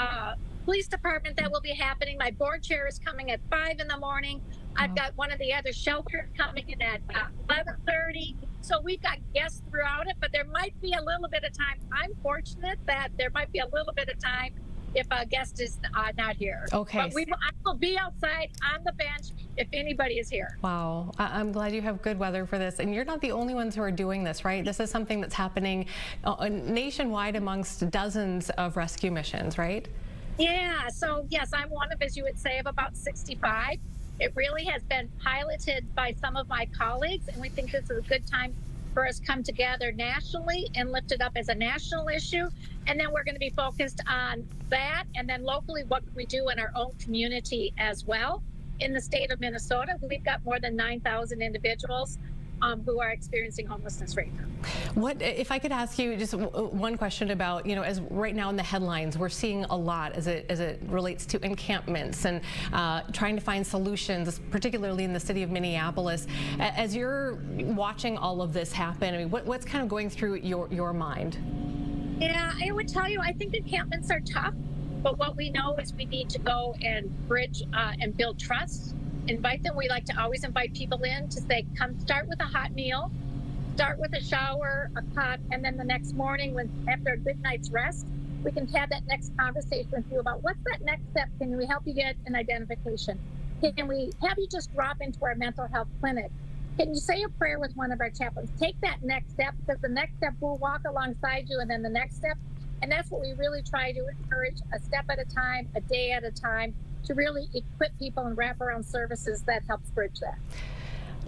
Police Department that will be happening. My board chair is coming at 5 in the morning. I've got one of the other shelters coming in at 11:30. So we've got guests throughout it, but there might be a little bit of time. I'm fortunate that there might be a little bit of time if a guest is not here. Okay. But I will be outside on the bench if anybody is here. Wow. I'm glad you have good weather for this. And you're not the only ones who are doing this, right? This is something that's happening nationwide amongst dozens of rescue missions, right? Yeah. So, yes, I'm one of, as you would say, of about 65. It really has been piloted by some of my colleagues, and we think this is a good time for us to come together nationally and lift it up as a national issue. And then we're going to be focused on that, and then locally what we do in our own community as well. In the state of Minnesota, we've got more than 9,000 individuals who are experiencing homelessness right now. What, if I could ask you just one question about, you know, as right now in the headlines, we're seeing a lot as it relates to encampments and trying to find solutions, particularly in the city of Minneapolis. As you're watching all of this happen, I mean, what's kind of going through your mind? Yeah, I would tell you, I think encampments are tough, but what we know is we need to go and bridge and build trust. Invite them. We like to always invite people in to say, come start with a hot meal, start with a shower, a cot, and then the next morning, after a good night's rest, we can have that next conversation with you about what's that next step. Can we help you get an identification? Can we have you just drop into our mental health clinic? Can you say a prayer with one of our chaplains? Take that next step, because the next step will walk alongside you, and then the next step. And that's what we really try to encourage, a step at a time, a day at a time, to really equip people and wraparound services that helps bridge that.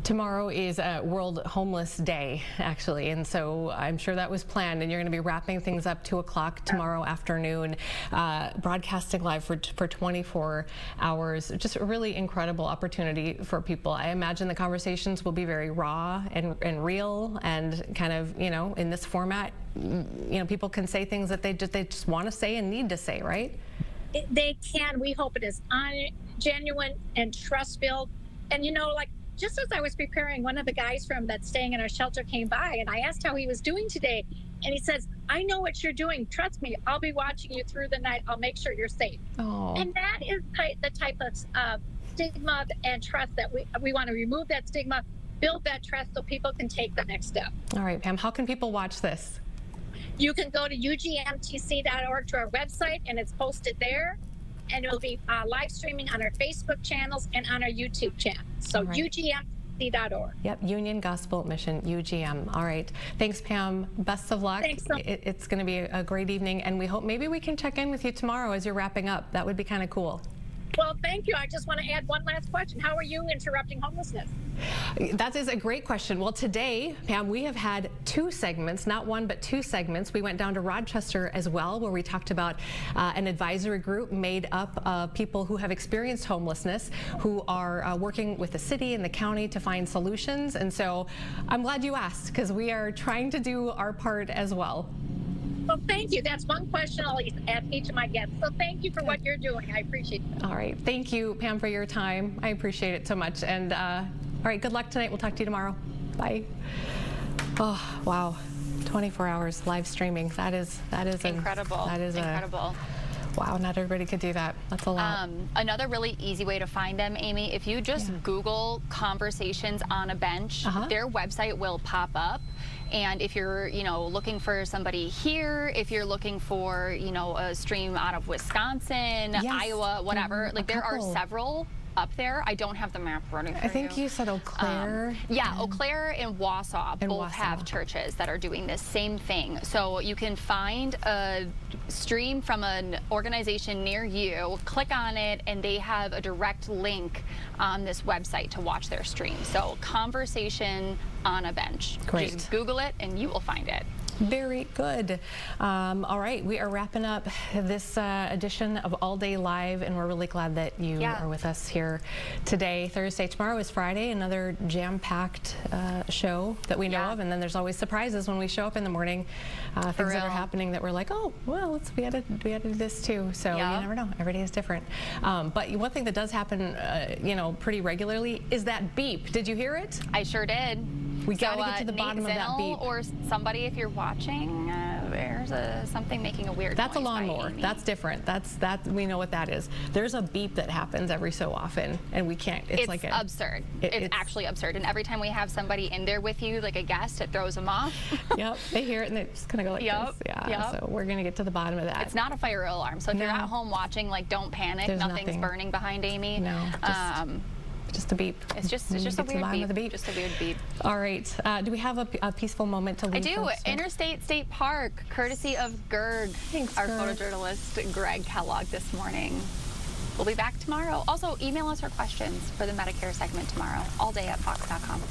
Tomorrow is World Homeless Day, actually, and so I'm sure that was planned, and you're going to be wrapping things up 2 o'clock tomorrow afternoon, broadcasting live for 24 hours. Just a really incredible opportunity for people. I imagine the conversations will be very raw and real, and kind of, you know, in this format, you know, people can say things that they just want to say and need to say, right? They can. We hope it is genuine and trust-filled. And, you know, like, just as I was preparing, one of the guys from that's staying in our shelter came by, and I asked how he was doing today. And he says, I know what you're doing. Trust me, I'll be watching you through the night. I'll make sure you're safe. Oh. And that is the type of stigma and trust that we want to remove that stigma, build that trust so people can take the next step. All right, Pam, how can people watch this? You can go to ugmtc.org to our website, and it's posted there. And it'll be live streaming on our Facebook channels and on our YouTube channel. So right. ugmtc.org. Yep, Union Gospel Mission, UGM. All right. Thanks, Pam. Best of luck. Thanks. It's going to be a great evening, and we hope maybe we can check in with you tomorrow as you're wrapping up. That would be kind of cool. Well, thank you. I just want to add one last question. How are you interrupting homelessness? That is a great question. Well, today, Pam, we have had 2 segments, not one, but 2 segments. We went down to Rochester as well, where we talked about an advisory group made up of people who have experienced homelessness, who are working with the city and the county to find solutions. And so I'm glad you asked, because we are trying to do our part as well. Well, thank you. That's one question I'll ask each of my guests. So thank you for what you're doing. I appreciate it. All right. Thank you, Pam, for your time. I appreciate it so much. And all right, good luck tonight. We'll talk to you tomorrow. Bye. Oh, wow. 24 hours live streaming. That is incredible. That is incredible. Wow, not everybody could do that. That's a lot. Another really easy way to find them, Amy, if you just Google Conversations on a Bench, their website will pop up. And if you're, you know, looking for somebody here, if you're looking for, you know, a stream out of Wisconsin, Iowa, whatever, like there are several up there. I don't have the map running for I think you said Eau Claire. Yeah, Eau Claire and Wausau both have churches that are doing this same thing. So you can find a stream from an organization near you, click on it, and they have a direct link on this website to watch their stream. So Conversation on a Bench. Great. Just Google it and you will find it. Very good. All right, we are wrapping up this edition of All Day Live, and we're really glad that you are with us here today. Thursday, tomorrow is Friday, another jam-packed show that we know of, and then there's always surprises when we show up in the morning, things that are happening that we're like, oh, well, we had to do this too. So you never know. Every day is different. But one thing that does happen, you know, pretty regularly is that beep. Did you hear it? I sure did. We got to get to the bottom of that beep. Or somebody, if you're watching, there's something making a weird That's noise a lawnmower. That's different. We know what that is. There's a beep that happens every so often, and we can't. It's like absurd. It's actually absurd. And every time we have somebody in there with you, like a guest, it throws them off. Yep. They hear it and they're just gonna go like this. Yeah. So we're gonna get to the bottom of that. It's not a fire alarm. So if you're at home watching, like, don't panic. Nothing's burning behind Amy. No. Just a beep. It's just a weird beep. Just a weird beep. All right. Do we have a peaceful moment to leave? I do. Folks? Interstate State Park, courtesy of Gerg, our photojournalist Greg Kellogg this morning. We'll be back tomorrow. Also, email us your questions for the Medicare segment tomorrow, all day at fox.com.